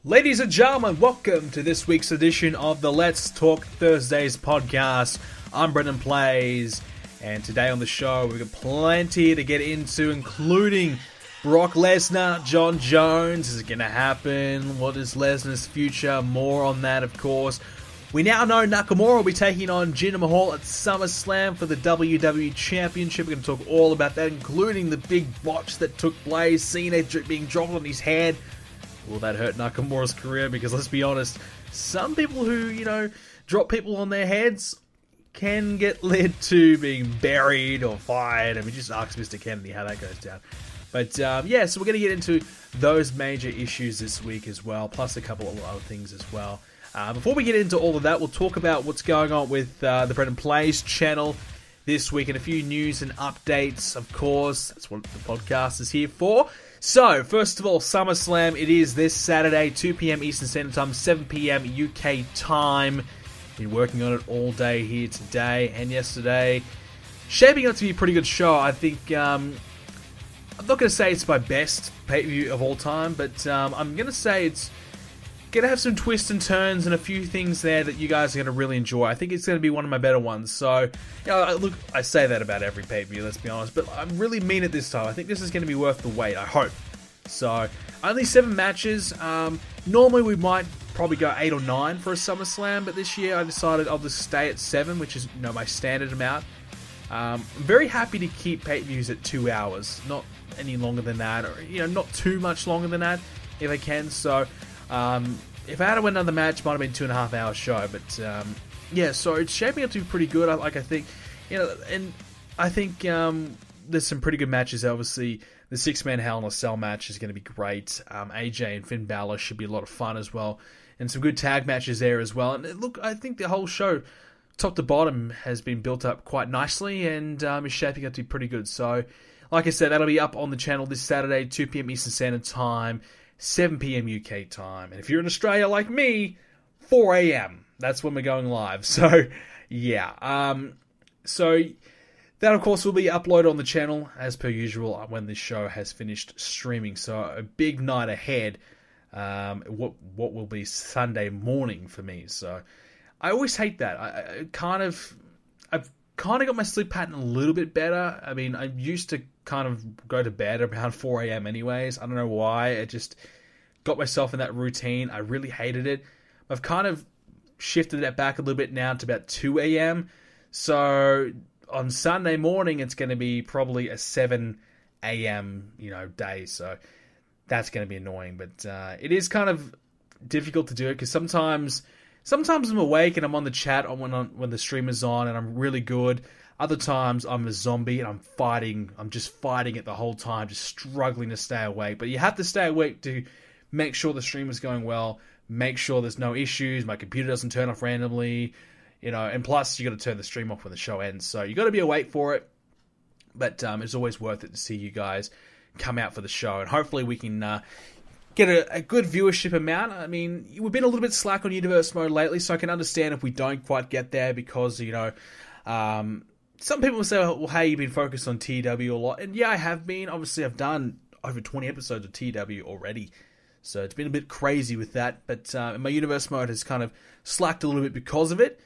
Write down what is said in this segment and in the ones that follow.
Ladies and gentlemen, welcome to this week's edition of the Let's Talk Thursdays podcast. I'm Brendan Plays, and today on the show we've got plenty to get into, including Brock Lesnar, Jon Jones. Is it going to happen? What is Lesnar's future? More on that, of course. We now know Nakamura will be taking on Jinder Mahal at SummerSlam for the WWE Championship. We're going to talk all about that, including the big botch that took place, Cena being dropped on his head. Will that hurt Nakamura's career? Because let's be honest, some people who, drop people on their heads can get led to being buried or fired. I mean, just ask Mr. Kennedy how that goes down. But, so we're going to get into those major issues this week as well, plus a couple of other things as well. Before we get into all of that, we'll talk about what's going on with the Brendan Plays channel this week and a few news and updates, of course. That's what the podcast is here for. So, first of all, SummerSlam, it is this Saturday, 2 p.m. Eastern Standard Time, 7 p.m. UK time. Been working on it all day here today and yesterday. Shaping up to be a pretty good show. I think, I'm not going to say it's my best pay-per-view of all time, but I'm going to say it's going to have some twists and turns and a few things there that you guys are going to really enjoy. I think it's going to be one of my better ones. So, look, I say that about every pay-per-view, let's be honest, but I really mean it this time. I think this is going to be worth the wait, I hope. So, only 7 matches. Normally we might probably go 8 or 9 for a SummerSlam, but this year I decided I'll just stay at 7, which is, my standard amount. I'm very happy to keep pay-per-views at 2 hours, not any longer than that, or, not too much longer than that, if I can. So, if I had to win another match, it might have been 2.5 hour show, but so it's shaping up to be pretty good. I think, and I think there's some pretty good matches. Obviously, the 6-man Hell in a Cell match is going to be great. AJ and Finn Balor should be a lot of fun as well, and some good tag matches there as well. And look, I think the whole show, top to bottom, has been built up quite nicely and is shaping up to be pretty good. So, like I said, that'll be up on the channel this Saturday, 2 p.m. Eastern Standard Time. 7 p.m. UK time. And if you're in Australia like me, 4 a.m. That's when we're going live. So, yeah. So, that, of course, will be uploaded on the channel, as per usual, when this show has finished streaming. So, a big night ahead. What will be Sunday morning for me. So, I always hate that. I've kind of got my sleep pattern a little bit better. I mean, I used to kind of go to bed around 4 a.m. anyways. I don't know why. I just got myself in that routine. I really hated it. I've kind of shifted that back a little bit now to about 2 a.m. So on Sunday morning, it's going to be probably a 7 a.m. day. So that's going to be annoying. But it is kind of difficult to do it because sometimes I'm awake and I'm on the chat when the stream is on and I'm really good. Other times I'm a zombie and I'm just fighting it the whole time, just struggling to stay awake. But you have to stay awake to make sure the stream is going well, make sure there's no issues, my computer doesn't turn off randomly, and plus you got to turn the stream off when the show ends. So you got to be awake for it. But it's always worth it to see you guys come out for the show. And hopefully we can get a good viewership amount. I mean, we've been a little bit slack on Universe Mode lately, so I can understand if we don't quite get there because, some people will say, well, hey, you've been focused on TEW a lot. And yeah, I have been. Obviously, I've done over 20 episodes of TEW already. So it's been a bit crazy with that. But my Universe Mode has kind of slacked a little bit because of it.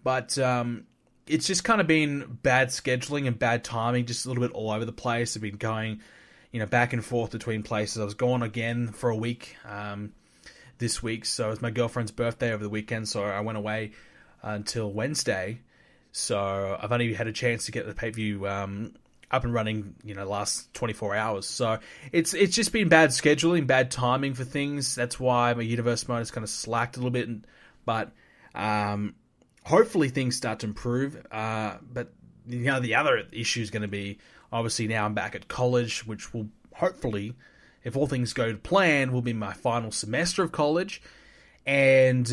But it's just kind of been bad scheduling and bad timing, just a little bit all over the place. I've been going back and forth between places. I was gone again for a week this week. So it was my girlfriend's birthday over the weekend. So I went away until Wednesday. So I've only had a chance to get the pay-per-view up and running, last 24 hours. So it's just been bad scheduling, bad timing for things. That's why my Universe Mode has kind of slacked a little bit. But hopefully things start to improve. But the other issue is going to be, obviously now I'm back at college, which will hopefully, if all things go to plan, will be my final semester of college. And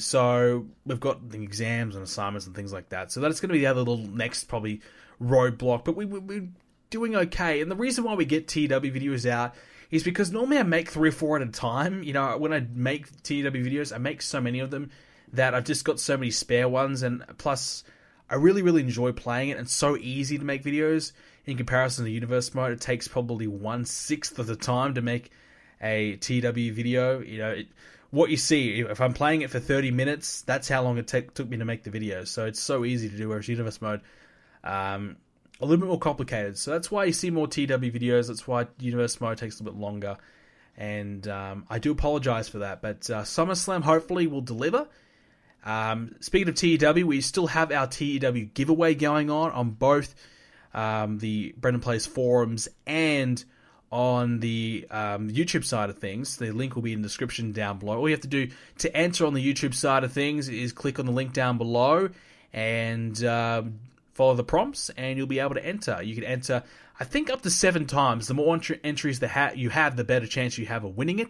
so we've got the exams and assignments and things like that. So that's going to be the other little next probably roadblock. But we're doing okay. And the reason why we get TEW videos out is because normally I make 3 or 4 at a time. When I make TEW videos, I make so many of them that I've just got so many spare ones. And plus, I really, really enjoy playing it. And it's so easy to make videos in comparison to Universe Mode. It takes probably 1/6 of the time to make a TW video. What you see, if I'm playing it for 30 minutes, that's how long it took me to make the video. So it's so easy to do, whereas Universe Mode, a little bit more complicated. So that's why you see more TW videos. That's why Universe Mode takes a little bit longer. And I do apologize for that. But SummerSlam hopefully will deliver. Speaking of TEW, we still have our TEW giveaway going on both the Brendan Plays forums and on the YouTube side of things. The link will be in the description down below. All you have to do to enter on the YouTube side of things is click on the link down below and follow the prompts, and you'll be able to enter. You can enter, I think, up to 7 times. The more entries you have, the better chance you have of winning it.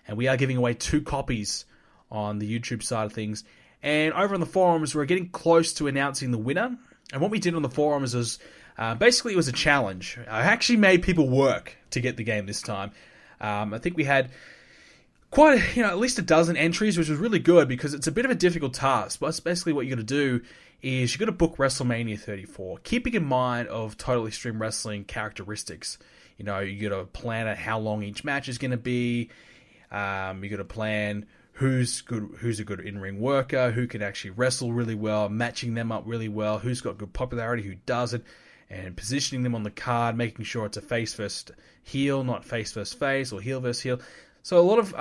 And we are giving away 2 copies on the YouTube side of things. And over on the forums, we're getting close to announcing the winner. And what we did on the forums was, basically it was a challenge. I actually made people work to get the game this time. I think we had quite at least a dozen entries, which was really good because it's a bit of a difficult task. But basically what you got to do is you got to book WrestleMania 34, keeping in mind of Total Extreme Wrestling characteristics. You got to plan out how long each match is going to be. You got to plan who's a good in-ring worker, who can actually wrestle really well, matching them up really well, who's got good popularity, who doesn't, and positioning them on the card, making sure it's a face versus heel, not face versus face or heel versus heel. So a lot of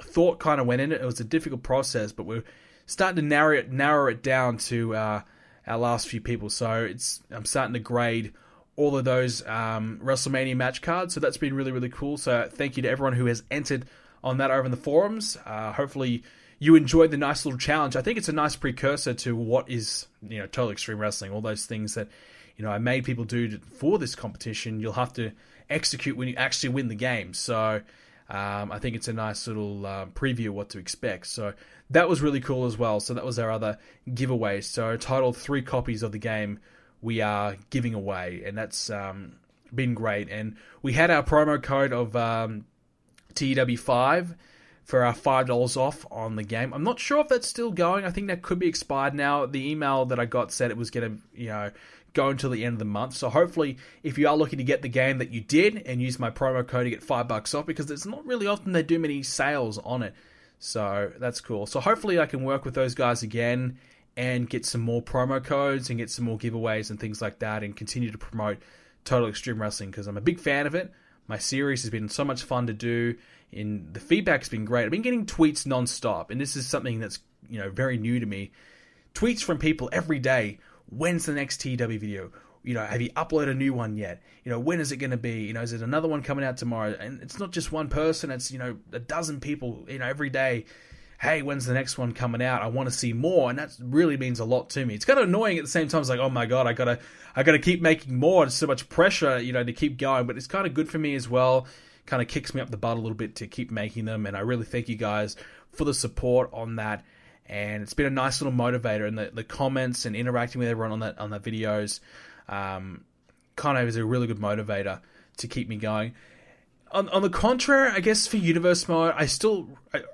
thought kind of went in it. It was a difficult process, but we're starting to narrow it down to our last few people. So I'm starting to grade all of those WrestleMania match cards. So that's been really, really cool. So thank you to everyone who has entered on that over in the forums. Hopefully you enjoyed the nice little challenge. I think it's a nice precursor to what is Total Extreme Wrestling. All those things that I made people do for this competition, you'll have to execute when you actually win the game. So I think it's a nice little preview of what to expect. So that was really cool as well. So that was our other giveaway. So a total 3 copies of the game we are giving away, and that's been great. And we had our promo code of TEW5 for our $5 off on the game. I'm not sure if that's still going. I think that could be expired now. The email that I got said it was going to go until the end of the month. So hopefully, if you are looking to get the game, that you did and use my promo code to get $5 off, because it's not really often they do many sales on it. So that's cool. So hopefully I can work with those guys again and get some more promo codes and get some more giveaways and things like that, and continue to promote Total Extreme Wrestling, because I'm a big fan of it. My series has been so much fun to do, and the feedback's been great. I've been getting tweets non-stop, and this is something that's very new to me. Tweets from people every day. When's the next TW video? Have you uploaded a new one yet? When is it going to be? Is it another one coming out tomorrow? And it's not just one person. It's, a dozen people, every day. Hey, when's the next one coming out? I want to see more. And that really means a lot to me. It's kind of annoying at the same time. It's like, oh my God, I gotta keep making more. There's so much pressure, to keep going. But it's kind of good for me as well. Kind of kicks me up the butt a little bit to keep making them. And I really thank you guys for the support on that. And it's been a nice little motivator, and the comments and interacting with everyone on that videos kind of is a really good motivator to keep me going. On the contrary, I guess for Universe Mode, I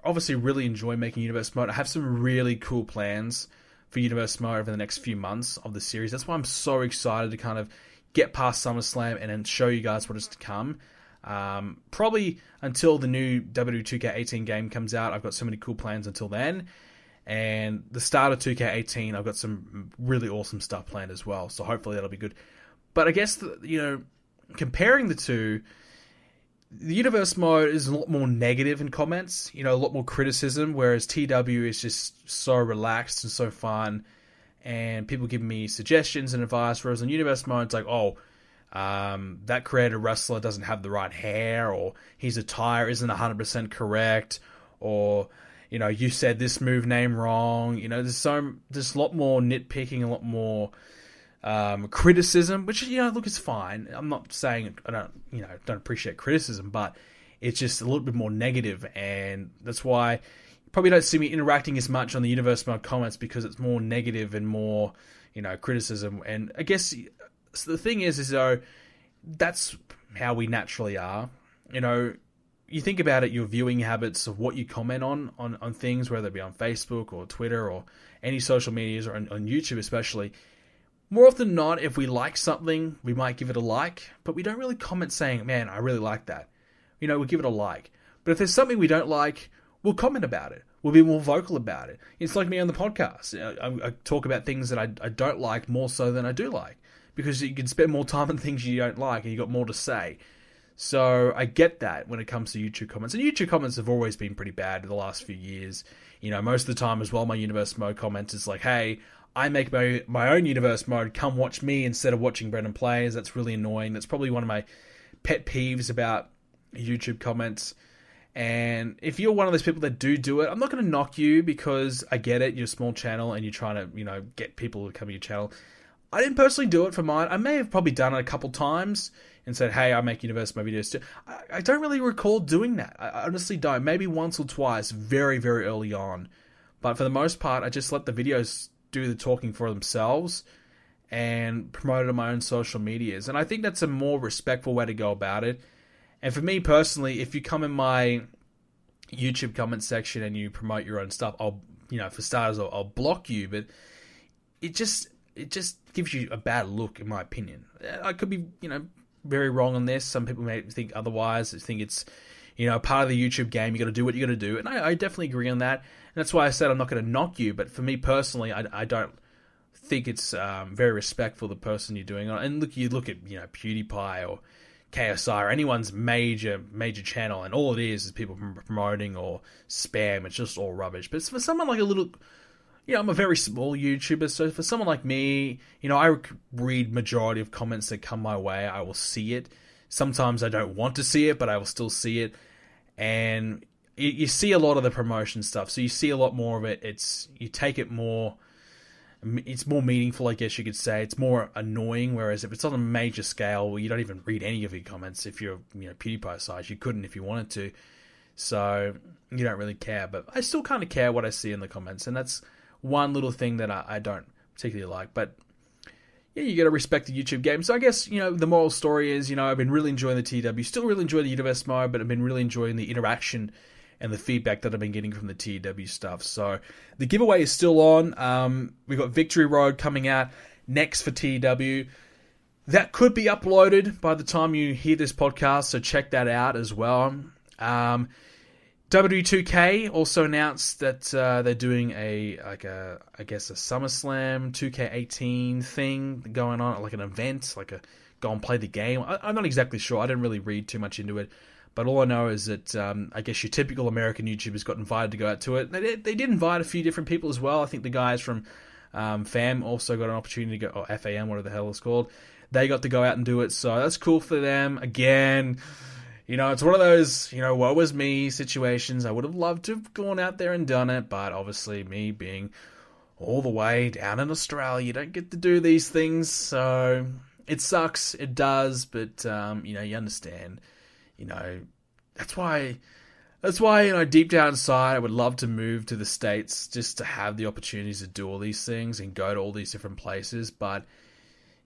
obviously really enjoy making Universe Mode. I have some really cool plans for Universe Mode over the next few months of the series. That's why I'm so excited to kind of get past SummerSlam and then show you guys what is to come. Probably until the new WWE 2k18 game comes out, I've got so many cool plans until then. And the start of 2k18, I've got some really awesome stuff planned as well. So hopefully that'll be good. But I guess, comparing the two, the Universe Mode is a lot more negative in comments, a lot more criticism, whereas TW is just so relaxed and so fun, and people give me suggestions and advice, whereas in Universe Mode, it's like, that created wrestler doesn't have the right hair, or his attire isn't 100% correct, or you said this move name wrong. There's a lot more nitpicking, a lot more criticism, which look, is fine. I'm not saying I don't appreciate criticism, but it's just a little bit more negative, and that's why you probably don't see me interacting as much on the Universe Mode comments, because it's more negative and more criticism. And I guess so the thing is though, that's how we naturally are. You think about it, your viewing habits of what you comment on things, whether it be on Facebook or Twitter or any social medias, or on YouTube especially. More often than not, if we like something, we might give it a like, but we don't really comment saying, man, I really like that. We give it a like. But if there's something we don't like, we'll comment about it. We'll be more vocal about it. It's like me on the podcast. I talk about things that I don't like more so than I do like, because you can spend more time on things you don't like and you've got more to say. So I get that when it comes to YouTube comments. And YouTube comments have always been pretty bad in the last few years. You know, most of the time as well, my Universe Mode comment is like, hey, I make my own Universe Mode, come watch me instead of watching Brendan Plays. That's really annoying. That's probably one of my pet peeves about YouTube comments. And if you're one of those people that do it, I'm not going to knock you, because I get it. You're a small channel and you're trying to, you know, get people to come to your channel. I didn't personally do it for mine. I may have probably done it a couple times and said, hey, I make Universe Mode videos too. I don't really recall doing that. I honestly don't. Maybe once or twice, very, very early on. But for the most part, I just let the videos do the talking for themselves and promote it on my own social medias. And I think that's a more respectful way to go about it. And for me personally, if you come in my YouTube comment section and you promote your own stuff, I'll, you know, for starters, I'll block you. But it just gives you a bad look, in my opinion. I could be, you know, very wrong on this. Some people may think otherwise. I think it's, you know, part of the YouTube game. You got to do what you got to do, and I definitely agree on that. And that's why I said I'm not going to knock you. But for me personally, I don't think it's very respectful the person you're doing it. And look, you look at, you know, PewDiePie or KSI or anyone's major channel, and all it is people promoting or spam. It's just all rubbish. But for someone like a little, you know, I'm a very small YouTuber, so for someone like me, you know, I read majority of comments that come my way. I will see it. Sometimes I don't want to see it, but I will still see it. And you see a lot of the promotion stuff, so you see a lot more of it. You take it more. It's more meaningful, I guess you could say. It's more annoying, whereas if it's on a major scale, well, you don't even read any of your comments. If you're, you know, PewDiePie size, you couldn't if you wanted to. So you don't really care. But I still kind of care what I see in the comments, and that's one little thing that I don't particularly like. But yeah, you got to respect the YouTube game. So I guess, you know, the moral story is, you know, I've been really enjoying the TEW, still really enjoy the Universe Mode, but I've been really enjoying the interaction and the feedback that I've been getting from the TEW stuff. So the giveaway is still on. We've got Victory Road coming out next for TEW. That could be uploaded by the time you hear this podcast, so check that out as well. WWE 2K also announced that they're doing a SummerSlam 2k18 thing going on, like an event, like a go and play the game. I'm not exactly sure. I didn't really read too much into it. But all I know is that I guess your typical American YouTubers got invited to go out to it. They did invite a few different people as well. I think the guys from FAM also got an opportunity to go, or FAM, whatever the hell it's called. They got to go out and do it, so that's cool for them. Again, you know, it's one of those, you know, woe is me situations. I would have loved to have gone out there and done it, but obviously me being all the way down in Australia, you don't get to do these things, so it sucks. It does, but, you know, you understand. You know, that's why, you know, deep down inside, I would love to move to the States just to have the opportunities to do all these things and go to all these different places. But,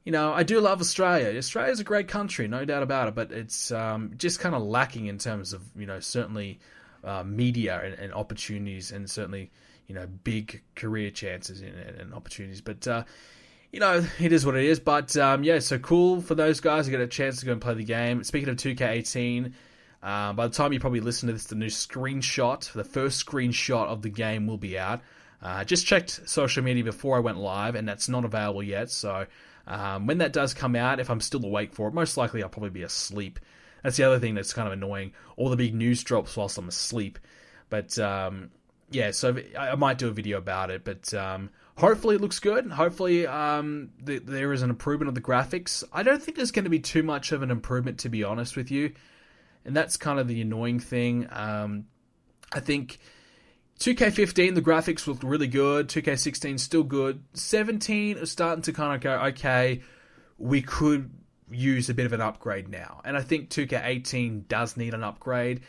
you know, I do love Australia. Australia's a great country, no doubt about it. But it's just kind of lacking in terms of, you know, certainly media and opportunities, and certainly, you know, big career chances and opportunities. But, you know, it is what it is. But, yeah, so cool for those guys who get a chance to go and play the game. Speaking of 2K18, by the time you probably listen to this, the new screenshot, the first screenshot of the game will be out. Just checked social media before I went live, and that's not available yet. So when that does come out, if I'm still awake for it, most likely I'll probably be asleep. That's the other thing that's kind of annoying. All the big news drops whilst I'm asleep. But, yeah, so I might do a video about it. But hopefully it looks good. Hopefully there is an improvement of the graphics. I don't think there's going to be too much of an improvement, to be honest with you. And that's kind of the annoying thing. I think 2K15, the graphics look really good. 2K16, still good. 17 is starting to kind of go, okay, we could use a bit of an upgrade now. And I think 2K18 does need an upgrade.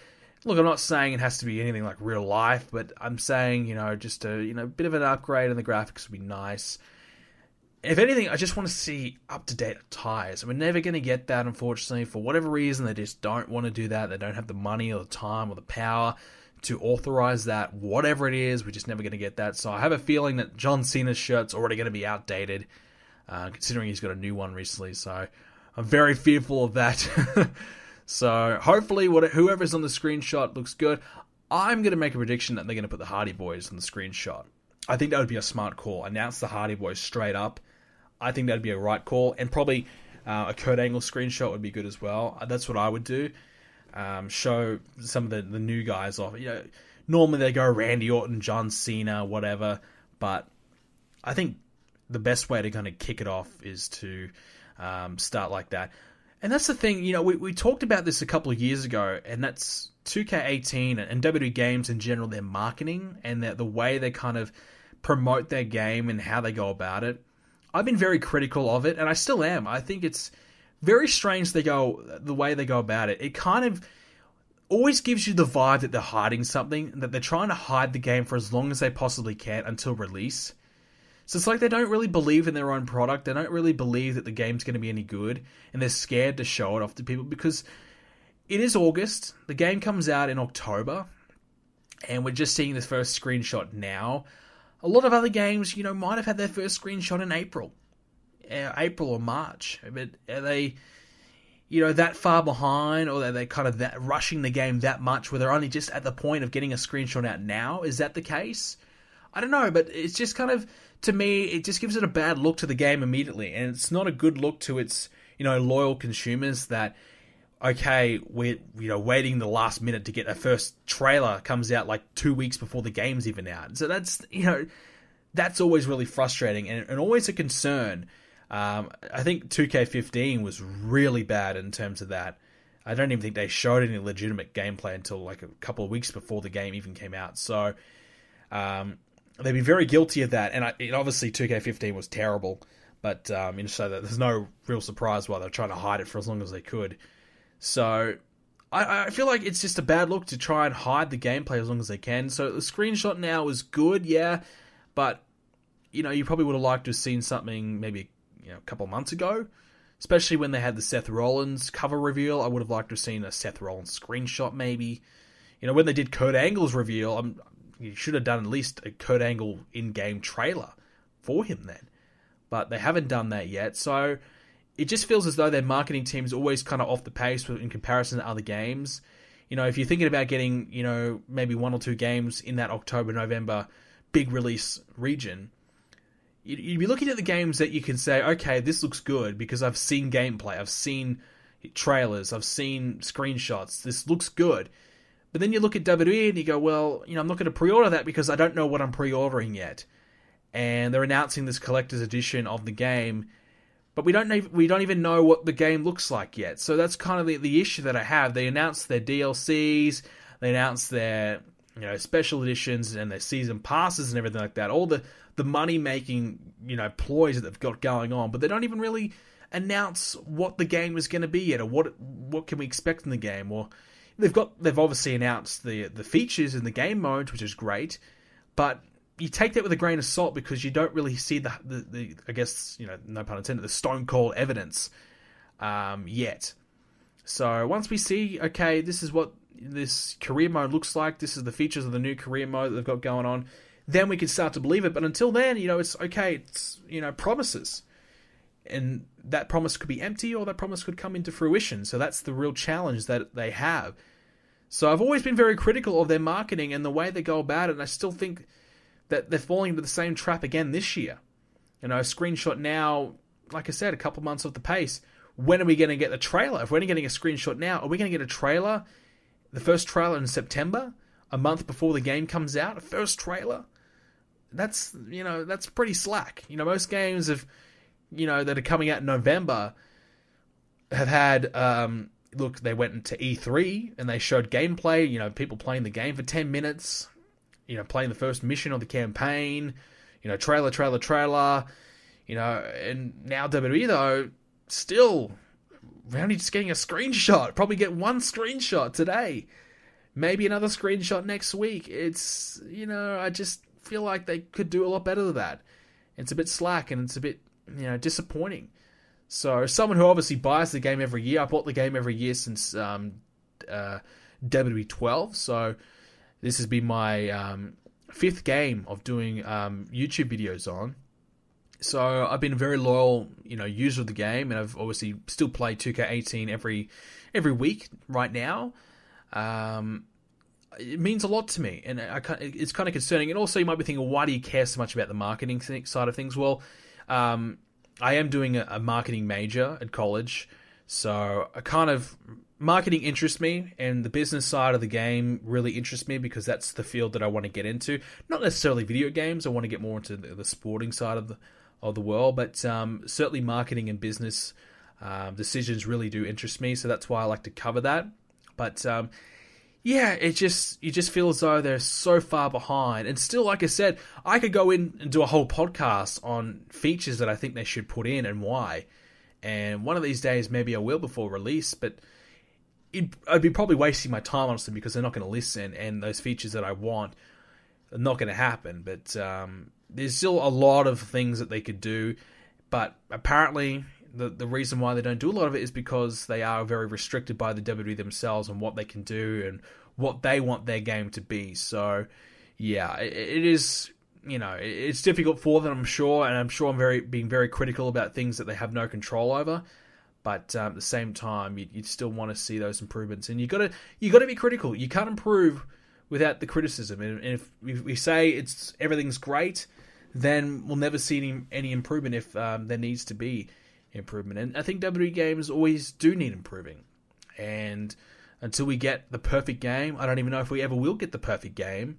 Look, I'm not saying it has to be anything like real life, but I'm saying, you know, just a, you know, bit of an upgrade in the graphics would be nice. If anything, I just want to see up-to-date attires. We're never going to get that, unfortunately. For whatever reason, they just don't want to do that. They don't have the money or the time or the power to authorize that. Whatever it is, we're just never going to get that. So I have a feeling that John Cena's shirt's already going to be outdated, considering he's got a new one recently. So I'm very fearful of that. So hopefully whoever's on the screenshot looks good. I'm going to make a prediction that they're going to put the Hardy Boys on the screenshot. I think that would be a smart call. Announce the Hardy Boys straight up. I think that would be a right call. And probably a Kurt Angle screenshot would be good as well. That's what I would do. Show some of the new guys off. Normally they go Randy Orton, John Cena, whatever. But I think the best way to kind of kick it off is to start like that. And that's the thing, we talked about this a couple of years ago, and that's 2k18 and WWE games in general, their marketing and the way they kind of promote their game and how they go about it. I've been very critical of it, and I still am. I think it's very strange the way they go about it. It kind of always gives you the vibe that they're hiding something, that they're trying to hide the game for as long as they possibly can until release. So it's like they don't really believe in their own product. They don't really believe that the game's going to be any good, and they're scared to show it off to people because it is August. The game comes out in October, and we're just seeing the first screenshot now. A lot of other games, might have had their first screenshot in April or March. But are they, that far behind, or are they kind of that rushing the game that much where they're only just at the point of getting a screenshot out now? Is that the case? I don't know, but it's just kind of, to me, it just gives it a bad look to the game immediately, and it's not a good look to its, loyal consumers that, okay, we're waiting the last minute to get a first trailer comes out like 2 weeks before the game's even out. So that's that's always really frustrating and always a concern. I think 2K15 was really bad in terms of that. I don't even think they showed any legitimate gameplay until like a couple of weeks before the game even came out. So they'd be very guilty of that. And obviously 2K15 was terrible, but so that there's no real surprise why they're trying to hide it for as long as they could. So I feel like it's just a bad look to try and hide the gameplay as long as they can. So the screenshot now is good, yeah, but you probably would have liked to have seen something maybe a couple of months ago, especially when they had the Seth Rollins cover reveal. I would have liked to have seen a Seth Rollins screenshot maybe. When they did Kurt Angle's reveal, you should have done at least a Kurt Angle in-game trailer for him then. But they haven't done that yet, so it just feels as though their marketing team is always kind of off the pace in comparison to other games. If you're thinking about getting, maybe 1 or 2 games in that October, November big release region, you'd be looking at the games that you can say, okay, this looks good because I've seen gameplay, I've seen trailers, I've seen screenshots, this looks good. But then you look at WWE and you go, well, I'm not going to pre-order that because I don't know what I'm pre-ordering yet. And they're announcing this collector's edition of the game, but we don't even know what the game looks like yet. So that's kind of the issue that I have. They announced their DLCs, they announced their special editions and their season passes and everything like that. All the money making ploys that they've got going on, but they don't even really announce what the game is going to be yet, or what can we expect in the game. Or they've obviously announced the features in the game mode, which is great, but you take that with a grain of salt because you don't really see the I guess, no pun intended, the stone cold evidence yet. So once we see, okay, this is what this career mode looks like, this is the features of the new career mode that they've got going on, then we can start to believe it. But until then, it's okay, it's, promises. And that promise could be empty, or that promise could come into fruition. So that's the real challenge that they have. So I've always been very critical of their marketing and the way they go about it, and I still think that they're falling into the same trap again this year. Screenshot now, like I said, a couple months off the pace. When are we going to get the trailer? If we're only getting a screenshot now, are we going to get a trailer, the first trailer in September, a month before the game comes out? A first trailer? That's pretty slack. Most games that are coming out in November have had, they went into E3 and they showed gameplay, people playing the game for 10 minutes, playing the first mission of the campaign, trailer, and now WWE, though, still, we're only just getting a screenshot. Probably get one screenshot today. Maybe another screenshot next week. It's, I just feel like they could do a lot better than that. It's a bit slack and it's a bit, disappointing. So, someone who obviously buys the game every year, I bought the game every year since WWE 12, so this has been my 5th game of doing YouTube videos on. So I've been a very loyal, user of the game, and I've obviously still played 2k18 every week right now. It means a lot to me, and it's kind of concerning. And also, you might be thinking, why do you care so much about the marketing side of things? Well, I am doing a marketing major at college, so marketing interests me, and the business side of the game really interests me because that's the field that I want to get into. Not necessarily video games. I want to get more into the sporting side of the world, but certainly marketing and business decisions really do interest me. So that's why I like to cover that. But yeah, you just feel as though they're so far behind. And still, like I said, I could go in and do a whole podcast on features that I think they should put in and why. And one of these days, maybe I will before release, but I'd be probably wasting my time, honestly, because they're not going to listen, and those features that I want are not going to happen. But there's still a lot of things that they could do, but apparently the reason why they don't do a lot of it is because they are very restricted by the WWE themselves on what they can do and what they want their game to be. So yeah, it is, it's difficult for them, I'm sure, and I'm sure I'm being very critical about things that they have no control over. But at the same time, you still want to see those improvements, and you got to be critical. You can't improve without the criticism. And if we say everything's great, then we'll never see any improvement if there needs to be improvement. And I think WWE games always do need improving. And until we get the perfect game, I don't even know if we ever will get the perfect game.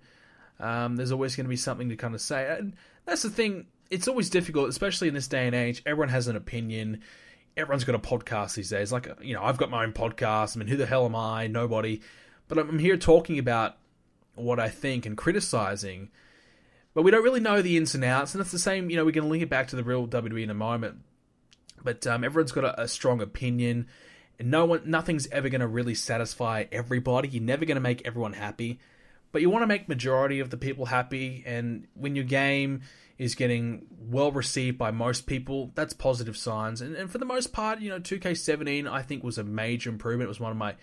There's always going to be something to kind of say. And that's the thing. It's always difficult, especially in this day and age. Everyone has an opinion. Everyone's got a podcast these days. Like, I've got my own podcast. I mean, who the hell am I? Nobody. But I'm here talking about what I think and criticizing. But we don't really know the ins and outs. And that's the same, we can link it back to the real WWE in a moment. But everyone's got a strong opinion. And nothing's ever going to really satisfy everybody. You're never going to make everyone happy. But you want to make majority of the people happy. And when your game is getting well received by most people, that's positive signs. And for the most part, 2K17 I think was a major improvement. It was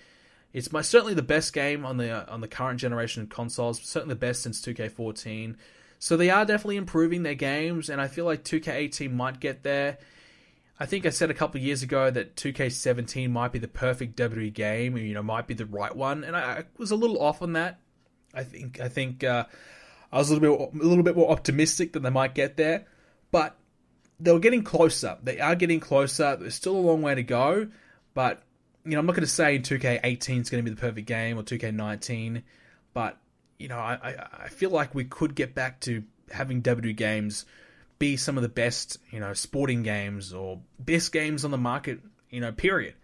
it's certainly the best game on the current generation of consoles. Certainly the best since 2K14. So they are definitely improving their games, and I feel like 2K18 might get there. I think I said a couple of years ago that 2K17 might be the perfect WWE game, might be the right one, and I was a little off on that. I think I was a little bit more optimistic that they might get there, but they were getting closer. They are getting closer. There's still a long way to go, but I'm not going to say 2K18 is going to be the perfect game or 2K19, but I feel like we could get back to having WWE games be some of the best, sporting games or best games on the market, period.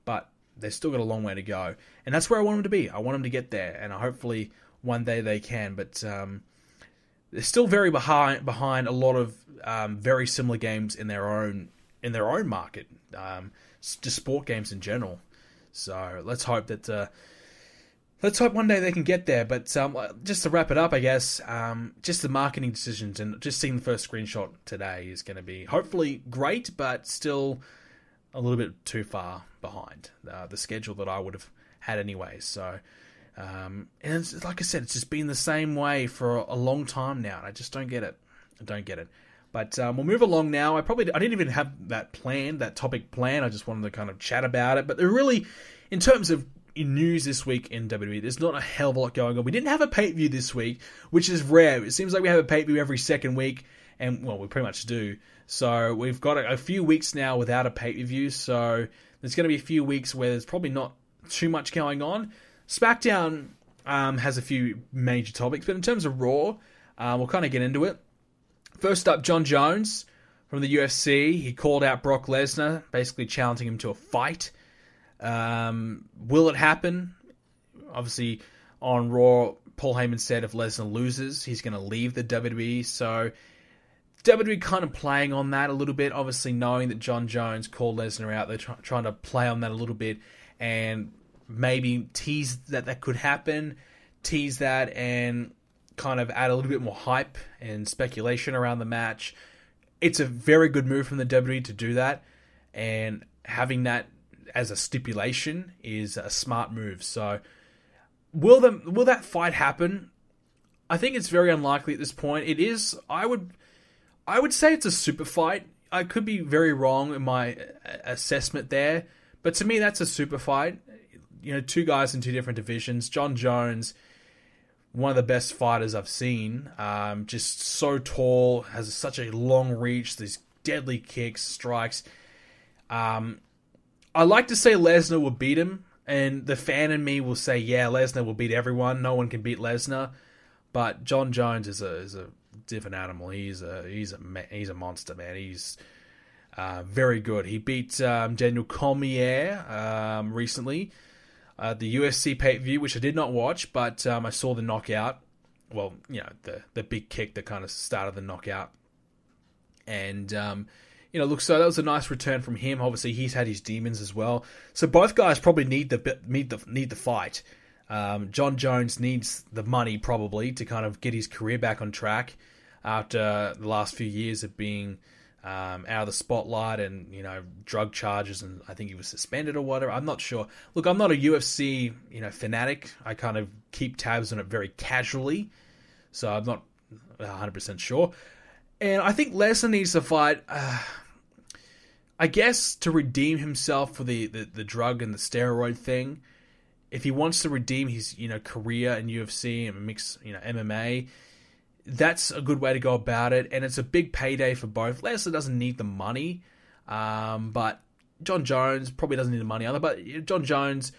But they've still got a long way to go, and that's where I want them to be. I want them to get there, and hopefully one day they can. But they're still very behind a lot of very similar games in their own market, just sport games in general. So let's hope one day they can get there. But just to wrap it up, I guess, just the marketing decisions and just seeing the first screenshot today is going to be hopefully great, but still a little bit too far behind the schedule that I would have had anyway. So, and it's, like I said, it's just been the same way for a long time now, and I just don't get it. But we'll move along now. I didn't even have that topic planned. I just wanted to kind of chat about it. But they're really, in terms of news this week in WWE, there's not a hell of a lot going on. We didn't have a pay-per-view this week, which is rare. It seems like we have a pay-per-view every second week, and, well, we pretty much do. So we've got a few weeks now without a pay-per-view, so there's going to be a few weeks where there's probably not too much going on. SmackDown has a few major topics, but in terms of Raw, we'll kind of get into it. First up, Jon Jones from the UFC. He called out Brock Lesnar, basically challenging him to a fight. Will it happen? Obviously, on Raw, Paul Heyman said if Lesnar loses, he's going to leave the WWE. So WWE kind of playing on that a little bit. Obviously, knowing that Jon Jones called Lesnar out, they're trying to play on that a little bit and maybe tease that could happen, tease that, and kind of add a little bit more hype and speculation around the match. It's a very good move from the WWE to do that, and having that as a stipulation is a smart move. So will that fight happen? I think it's very unlikely at this point. It is. I I would say it's a super fight. I could be very wrong in my assessment there, but to me that's a super fight. You know, two guys in two different divisions. Jon Jones, one of the best fighters I've seen. Just so tall, has such a long reach, these deadly kicks, strikes. I like to say Lesnar will beat him, and the fan in me will say, yeah, Lesnar will beat everyone. No one can beat Lesnar. But Jon Jones is a different animal. He's a monster, man. He's very good. He beat Daniel Cormier recently. The UFC pay-per-view, which I did not watch, but I saw the knockout. Well, you know, the big kick that kind of started the knockout. And, you know, look, so that was a nice return from him. Obviously, he's had his demons as well. So both guys probably need the fight. Jon Jones needs the money, probably, to kind of get his career back on track after the last few years of being out of the spotlight and, you know, drug charges, and I think he was suspended or whatever. I'm not sure. Look, I'm not a UFC, you know, fanatic. I kind of keep tabs on it very casually, so I'm not 100% sure. And I think Lesnar needs to fight, I guess, to redeem himself for the drug and the steroid thing. If he wants to redeem his, you know, career in UFC and mix, you know, MMA, that's a good way to go about it, and it's a big payday for both. Lesnar doesn't need the money, but Jon Jones probably doesn't need the money either. But Jon Jones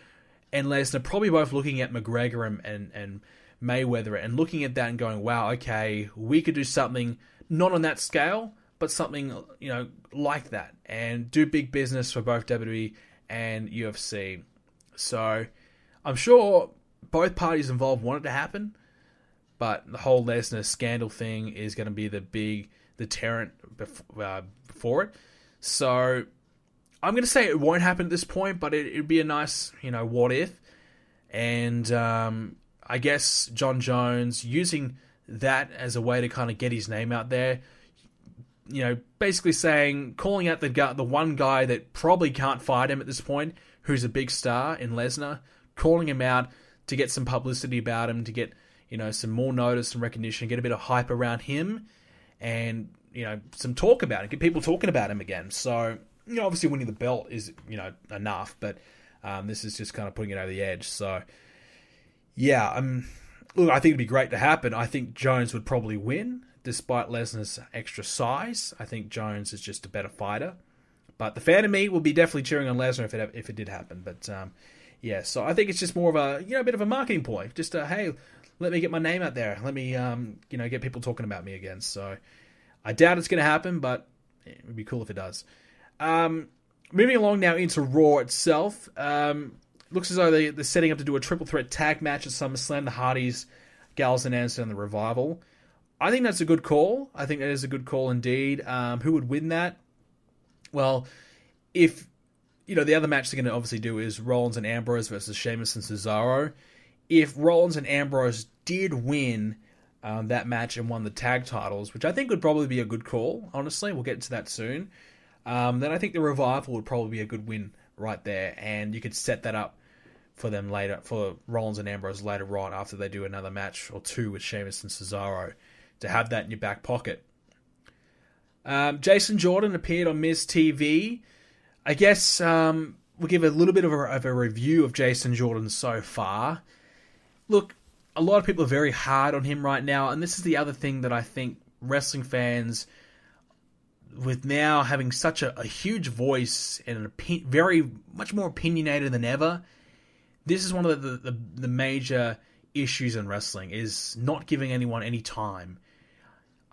and Lesnar probably both looking at McGregor and Mayweather and looking at that and going, wow, okay, we could do something not on that scale, but something, you know, like that, and do big business for both WWE and UFC. So I'm sure both parties involved want it to happen, but the whole Lesnar scandal thing is going to be the deterrent for it. So I'm going to say it won't happen at this point, but it'd be a nice, you know, what if. And I guess Jon Jones using that as a way to kind of get his name out there, you know, basically calling out the one guy that probably can't fight him at this point, who's a big star in Lesnar, calling him out to get some publicity about him, to get, you know, some more notice and recognition, get a bit of hype around him, and, you know, some talk about it, get people talking about him again. So, you know, obviously winning the belt is, you know, enough, but this is just kind of putting it over the edge. So, yeah, look, I think it'd be great to happen. I think Jones would probably win, despite Lesnar's extra size. I think Jones is just a better fighter. But the fan in me will be definitely cheering on Lesnar if it did happen. But, yeah, so I think it's just more of a, you know, a bit of a marketing ploy. Just hey, let me get my name out there. Let me, you know, get people talking about me again. So I doubt it's going to happen, but it would be cool if it does. Moving along now into Raw itself. Looks as though they're setting up to do a triple threat tag match at SummerSlam. The Hardys, Gallows and Anderson, and the Revival. I think that's a good call. I think that is a good call indeed. Who would win that? Well, if, you know, the other match they're going to obviously do is Rollins and Ambrose versus Sheamus and Cesaro. If Rollins and Ambrose did win that match and won the tag titles, which I think would probably be a good call, honestly, we'll get to that soon, then I think the Revival would probably be a good win right there, and you could set that up for them later, for Rollins and Ambrose later on after they do another match or two with Sheamus and Cesaro, to have that in your back pocket. Jason Jordan appeared on Miz TV. I guess we'll give a little bit of a review of Jason Jordan so far. Look, a lot of people are very hard on him right now, and this is the other thing that I think wrestling fans, with now having such a huge voice and very much more opinionated than ever, this is one of the major issues in wrestling, is not giving anyone any time.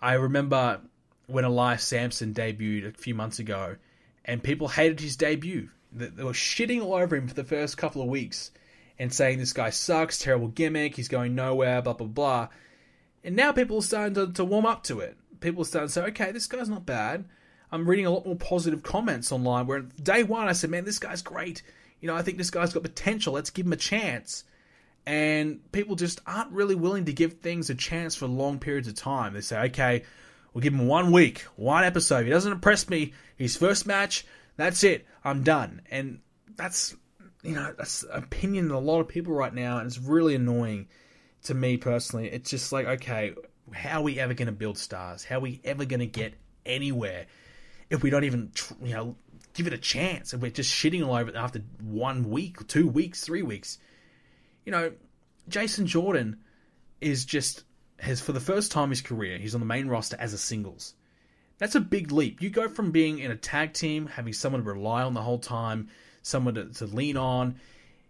I remember when Elias Sampson debuted a few months ago, and people hated his debut. They were shitting all over him for the first couple of weeks and saying this guy sucks, terrible gimmick, he's going nowhere, blah, blah, blah. And now people are starting to warm up to it. People are starting to say, okay, this guy's not bad. I'm reading a lot more positive comments online where day one I said, man, this guy's great. You know, I think this guy's got potential. Let's give him a chance. And people just aren't really willing to give things a chance for long periods of time. They say, okay, we'll give him 1 week, one episode. If he doesn't impress me, his first match, that's it. I'm done. And that's, you know, that's an opinion of a lot of people right now, and it's really annoying to me personally. It's just like, okay, how are we ever going to build stars? How are we ever going to get anywhere if we don't even, give it a chance? If we're just shitting all over it after 1 week, 2 weeks, 3 weeks. Jason Jordan has for the first time in his career, he's on the main roster as a singles. That's a big leap. You go from being in a tag team, having someone to rely on the whole time, someone to lean on.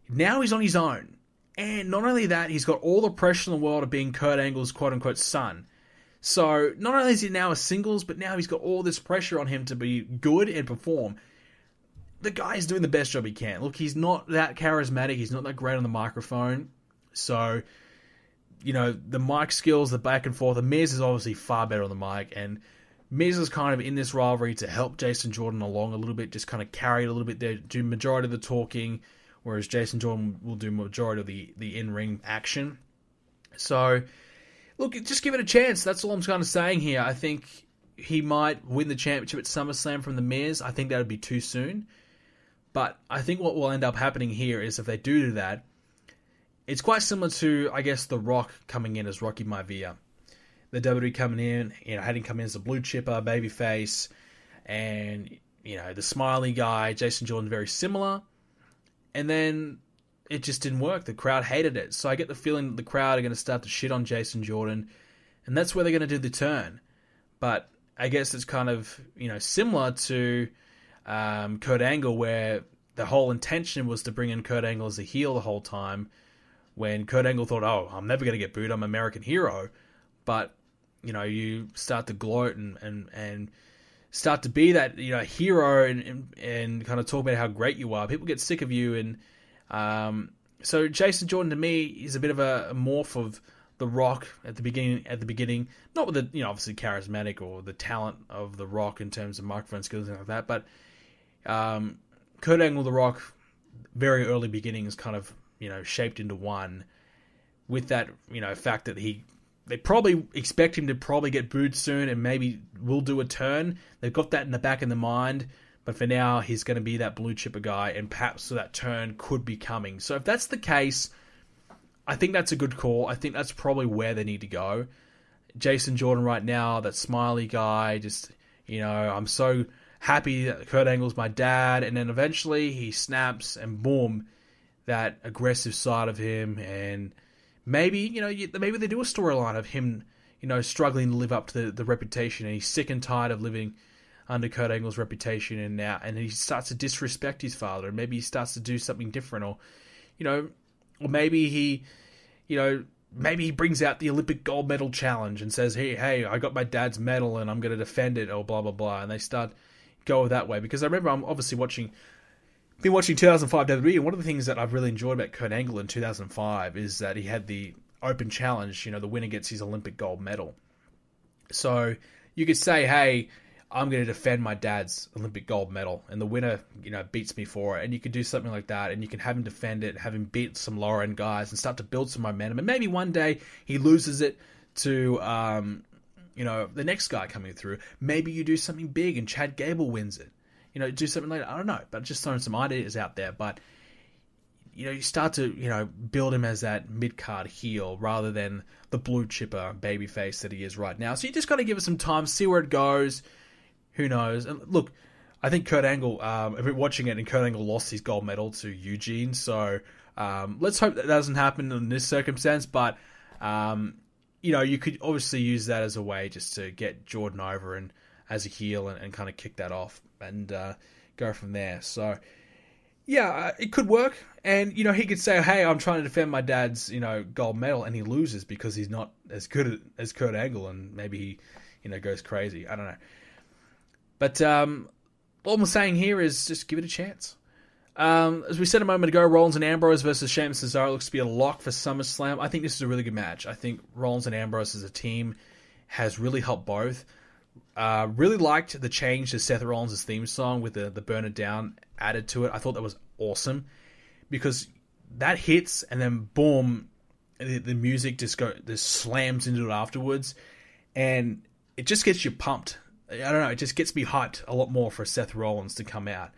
Now he's on his own. And not only that, he's got all the pressure in the world of being Kurt Angle's quote-unquote son. So not only is he now a singles, but now he's got all this pressure on him to be good and perform. The guy's doing the best job he can. Look, he's not that charismatic. He's not that great on the microphone. So, the mic skills, the back and forth. The Miz is obviously far better on the mic. And Miz is kind of in this rivalry to help Jason Jordan along a little bit, just kind of carry it a little bit there, do majority of the talking, whereas Jason Jordan will do majority of the in-ring action. So, look, just give it a chance. That's all I'm kind of saying here. I think he might win the championship at SummerSlam from The Miz. I think that would be too soon. But I think what will end up happening here is if they do that, it's quite similar to, I guess, The Rock coming in as Rocky Maivia. The WWE coming in, had him come in as a blue chipper, babyface, and, the smiley guy, Jason Jordan, very similar. And then it just didn't work. The crowd hated it. So I get the feeling that the crowd are going to start to shit on Jason Jordan, and that's where they're going to do the turn. But I guess it's kind of, similar to Kurt Angle, where the whole intention was to bring in Kurt Angle as a heel the whole time, when Kurt Angle thought, I'm never going to get booed, I'm an American hero. But, you start to gloat and start to be that, hero and kind of talk about how great you are. People get sick of you. And so Jason Jordan, to me, is a bit of a morph of The Rock at the beginning. Not with the, obviously charismatic or the talent of The Rock in terms of microphone skills and like that, but Kurt Angle, The Rock, very early beginnings kind of, shaped into one with that, fact that they probably expect him to probably get booed soon and maybe will do a turn. They've got that in the back of the mind, but for now, he's going to be that blue chipper guy, and perhaps that turn could be coming. So if that's the case, I think that's a good call. I think that's probably where they need to go. Jason Jordan right now, that smiley guy, just, I'm so happy that Kurt Angle's my dad, and then eventually he snaps and boom, that aggressive side of him, and maybe, maybe they do a storyline of him, struggling to live up to the reputation, and he's sick and tired of living under Kurt Angle's reputation, and he starts to disrespect his father, and maybe he starts to do something different, or maybe he, maybe he brings out the Olympic gold medal challenge and says, hey, I got my dad's medal and I'm going to defend it, or blah, blah, blah, and they start go that way. Because I remember I'm obviously been watching 2005 WWE, and one of the things that I've really enjoyed about Kurt Angle in 2005 is that he had the open challenge, the winner gets his Olympic gold medal. So you could say, hey, I'm going to defend my dad's Olympic gold medal, and the winner, beats me for it. And you could do something like that, and you can have him defend it, have him beat some lower end guys, and start to build some momentum. And maybe one day he loses it to, the next guy coming through. Maybe you do something big and Chad Gable wins it. Do something like that. I don't know, but just throwing some ideas out there. But, you start to, build him as that mid-card heel rather than the blue chipper babyface that he is right now. So you just got to give it some time, see where it goes. Who knows? And look, I think Kurt Angle, I've been watching it, and Kurt Angle lost his gold medal to Eugene. So let's hope that doesn't happen in this circumstance. But, you could obviously use that as a way just to get Jordan over and as a heel and kind of kick that off and go from there. So, yeah, it could work. And, he could say, hey, I'm trying to defend my dad's, gold medal, and he loses because he's not as good as Kurt Angle, and maybe he, goes crazy. I don't know. But all I'm saying here is just give it a chance. As we said a moment ago, Rollins and Ambrose versus Sheamus and Cesaro looks to be a lock for SummerSlam. I think this is a really good match. I think Rollins and Ambrose as a team has really helped both. Really liked the change to Seth Rollins' theme song with the Burn It Down added to it. I thought that was awesome because that hits and then boom, the music just slams into it afterwards, and it just gets you pumped. I don't know, it just gets me hyped a lot more for Seth Rollins to come out.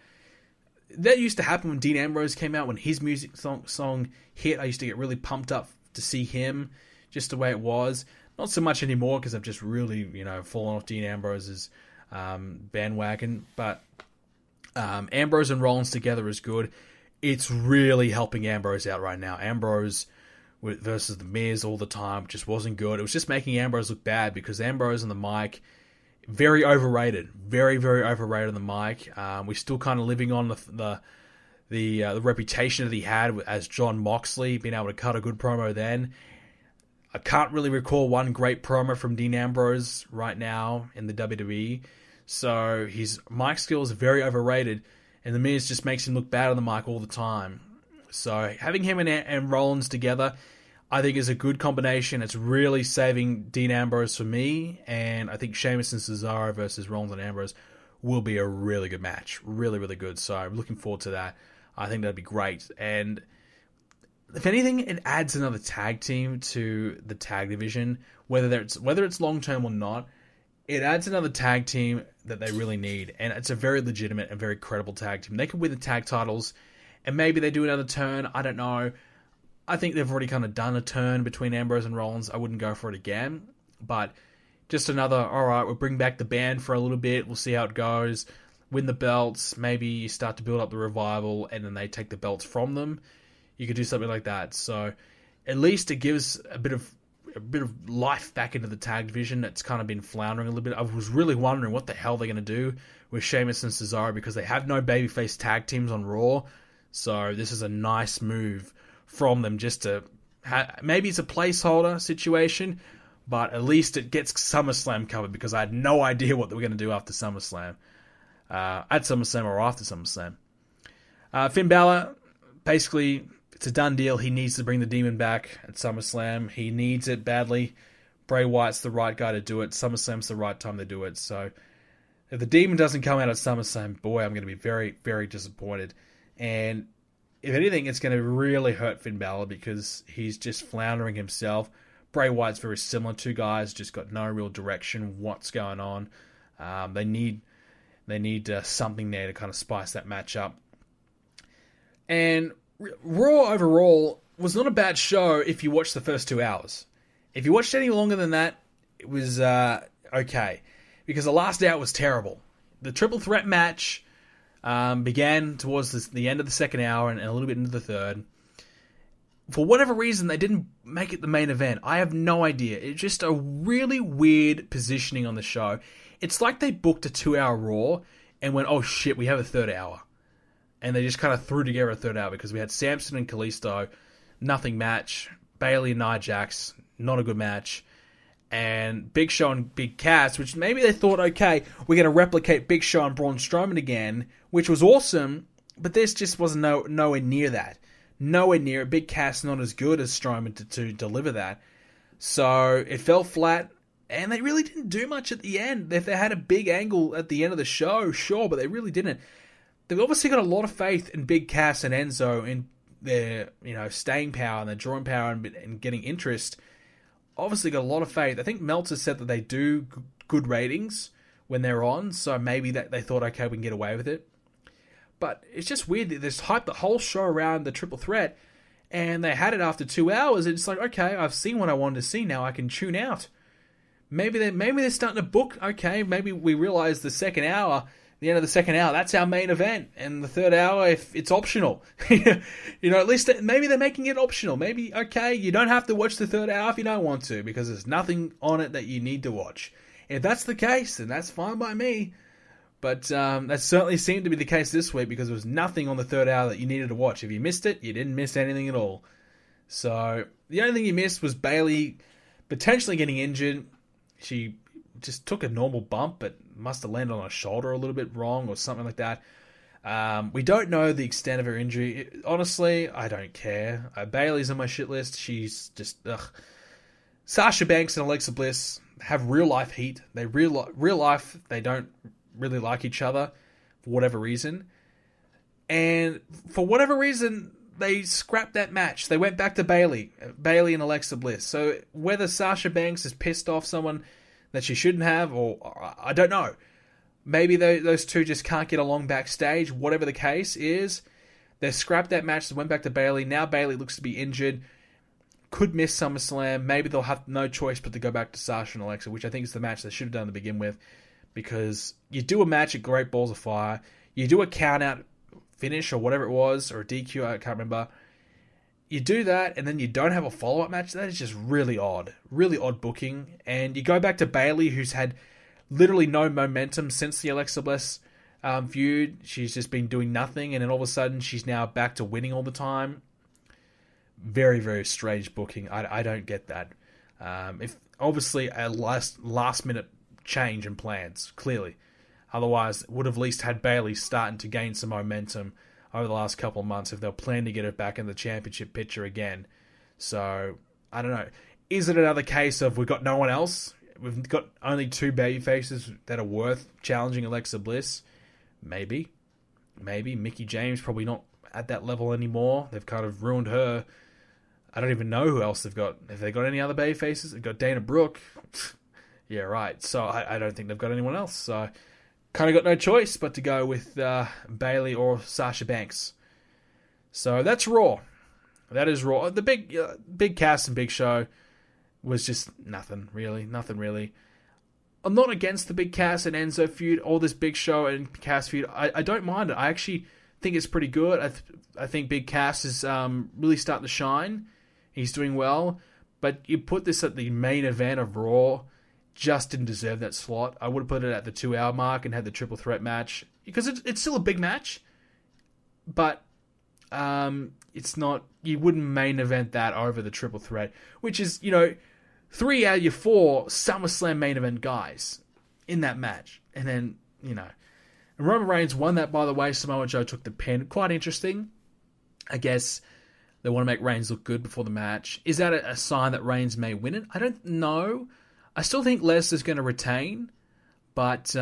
That used to happen when Dean Ambrose came out. When his music song hit, I used to get really pumped up to see him, just the way it was. Not so much anymore because I've just really, fallen off Dean Ambrose's bandwagon. But Ambrose and Rollins together is good. It's really helping Ambrose out right now. Ambrose versus The Miz all the time just wasn't good. It was just making Ambrose look bad because Ambrose on the mic, very overrated. Very, very overrated on the mic. We're still kind of living on the reputation that he had as Jon Moxley, being able to cut a good promo then. I can't really recall one great promo from Dean Ambrose right now in the WWE. So his mic skills are very overrated, and The Miz just makes him look bad on the mic all the time. So having him and Rollins together, I think is a good combination. It's really saving Dean Ambrose for me, and I think Sheamus and Cesaro versus Rollins and Ambrose will be a really good match. Really, really good. So I'm looking forward to that. I think that'd be great. And if anything, it adds another tag team to the tag division, whether it's long-term or not. It adds another tag team that they really need, and it's a very legitimate and very credible tag team. They could win the tag titles, and maybe they do another turn. I don't know. I think they've already kind of done a turn between Ambrose and Rollins. I wouldn't go for it again, but just another, all right, we'll bring back the band for a little bit. We'll see how it goes. Win the belts. Maybe you start to build up the revival, and then they take the belts from them. You could do something like that. So at least it gives a bit of life back into the tag division that's kind of been floundering a little bit. I was really wondering what the hell they're going to do with Sheamus and Cesaro because they have no babyface tag teams on Raw. So this is a nice move from them just to... maybe it's a placeholder situation, but at least it gets SummerSlam covered because I had no idea what they were going to do after SummerSlam. At SummerSlam or after SummerSlam. Finn Balor, basically... it's a done deal. He needs to bring the Demon back at SummerSlam. He needs it badly. Bray Wyatt's the right guy to do it. SummerSlam's the right time to do it. So if the Demon doesn't come out at SummerSlam, boy, I'm going to be very, very disappointed. And if anything, it's going to really hurt Finn Balor because he's just floundering himself. Bray Wyatt's very similar. Two guys just got no real direction. What's going on? They need something there to kind of spice that match up. And Raw overall was not a bad show if you watched the first 2 hours. If you watched any longer than that, it was okay. Because the last hour was terrible. The triple threat match began towards the end of the second hour and a little bit into the third. For whatever reason, they didn't make it the main event. I have no idea. It's just a really weird positioning on the show. It's like they booked a 2-hour Raw and went, oh shit, we have a third hour. And they just kind of threw together a third hour because we had Samson and Kalisto, nothing match. Bayley and Nia Jax, not a good match. And Big Show and Big Cass, which maybe they thought, okay, we're going to replicate Big Show and Braun Strowman again, which was awesome, but this just wasn't nowhere near that. Nowhere near it. Big Cass not as good as Strowman to deliver that. So it fell flat, and they really didn't do much at the end. If they had a big angle at the end of the show, sure, but they really didn't. They've obviously got a lot of faith in Big Cass and Enzo in their staying power and their drawing power and getting interest. Obviously got a lot of faith. I think Meltzer said that they do good ratings when they're on, so maybe that they thought, okay, we can get away with it. But it's just weird that there's hype the whole show around the triple threat, and they had it after 2 hours, and it's like, okay, I've seen what I wanted to see, now I can tune out. Maybe they're starting to book, okay, maybe we realize the end of the second hour, that's our main event. And the third hour, if it's optional. At least maybe they're making it optional. Maybe, okay, you don't have to watch the third hour if you don't want to, because there's nothing on it that you need to watch. If that's the case, then that's fine by me. But that certainly seemed to be the case this week, because there was nothing on the third hour that you needed to watch. If you missed it, you didn't miss anything at all. So the only thing you missed was Bayley potentially getting injured. She just took a normal bump, but must have landed on her shoulder a little bit wrong or something like that. We don't know the extent of her injury. Honestly, I don't care. Bayley's on my shit list. She's just, ugh. Sasha Banks and Alexa Bliss have real life heat. They real life, they don't really like each other for whatever reason. And for whatever reason, they scrapped that match. They went back to Bayley and Alexa Bliss. So whether Sasha Banks is pissed off someone that she shouldn't have, or I don't know. Maybe those two just can't get along backstage. Whatever the case is, they scrapped that match and went back to Bayley. Now Bayley looks to be injured. could miss SummerSlam. Maybe they'll have no choice but to go back to Sasha and Alexa, which I think is the match they should have done to begin with. Because you do a match at Great Balls of Fire, you do a count-out finish or whatever it was, or a DQ, I can't remember. You do that, and then you don't have a follow-up match. That is just really odd booking. And you go back to Bayley, who's had literally no momentum since the Alexa Bliss feud. She's just been doing nothing, and then all of a sudden she's now back to winning all the time. Very, very strange booking. I don't get that. If obviously a last minute change in plans, clearly. Otherwise, would have at least had Bayley starting to gain some momentum over the last couple of months if they're planning to get her back in the championship picture again. So, I don't know. Is it another case of we've got no one else? We've got only 2 babyfaces that are worth challenging Alexa Bliss? Maybe. Mickie James probably not at that level anymore. They've kind of ruined her. I don't even know who else they've got. Have they got any other babyfaces? They've got Dana Brooke. Yeah, right. So I don't think they've got anyone else. So kind of got no choice but to go with Bayley or Sasha Banks. So that's Raw. That is Raw. The big cast and big show was just nothing really. I'm not against the big cast and Enzo feud or this big show and cast feud. I don't mind it. I actually think it's pretty good. I think Big Cass is really starting to shine. He's doing well. But you put this at the main event of Raw, just didn't deserve that slot. I would have put it at the 2-hour mark and had the triple threat match. Because it's still a big match. But it's not... You wouldn't main event that over the triple threat. Which is, 3 out of your 4 SummerSlam main event guys in that match. And then, And Roman Reigns won that, by the way. Samoa Joe took the pin. Quite interesting. I guess they want to make Reigns look good before the match. Is that a sign that Reigns may win it? I don't know. I still think Lesnar's going to retain. But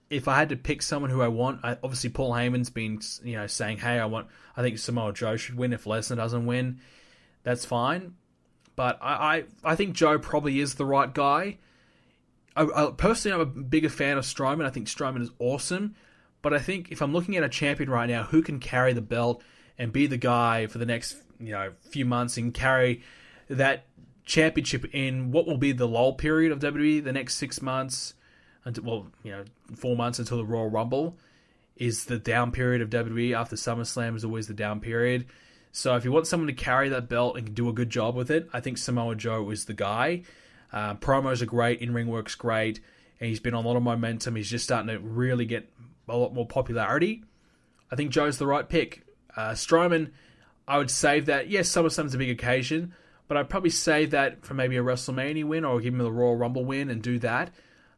if I had to pick someone who I want, obviously Paul Heyman's been saying, hey, I think Samoa Joe should win if Lesnar doesn't win. That's fine. But I think Joe probably is the right guy. Personally, I'm a bigger fan of Strowman. I think Strowman is awesome. But I think if I'm looking at a champion right now who can carry the belt and be the guy for the next few months and carry that championship in what will be the lull period of WWE, the next 6 months, 4 months until the Royal Rumble, is the down period of WWE. After SummerSlam is always the down period. So if you want someone to carry that belt and do a good job with it, I think Samoa Joe is the guy. Promos are great, in-ring work's great, and he's been on a lot of momentum. He's just starting to really get a lot more popularity. I think Joe's the right pick. Strowman, I would save that. Yes, SummerSlam's a big occasion, but I'd probably save that for maybe a WrestleMania win or give him the Royal Rumble win and do that.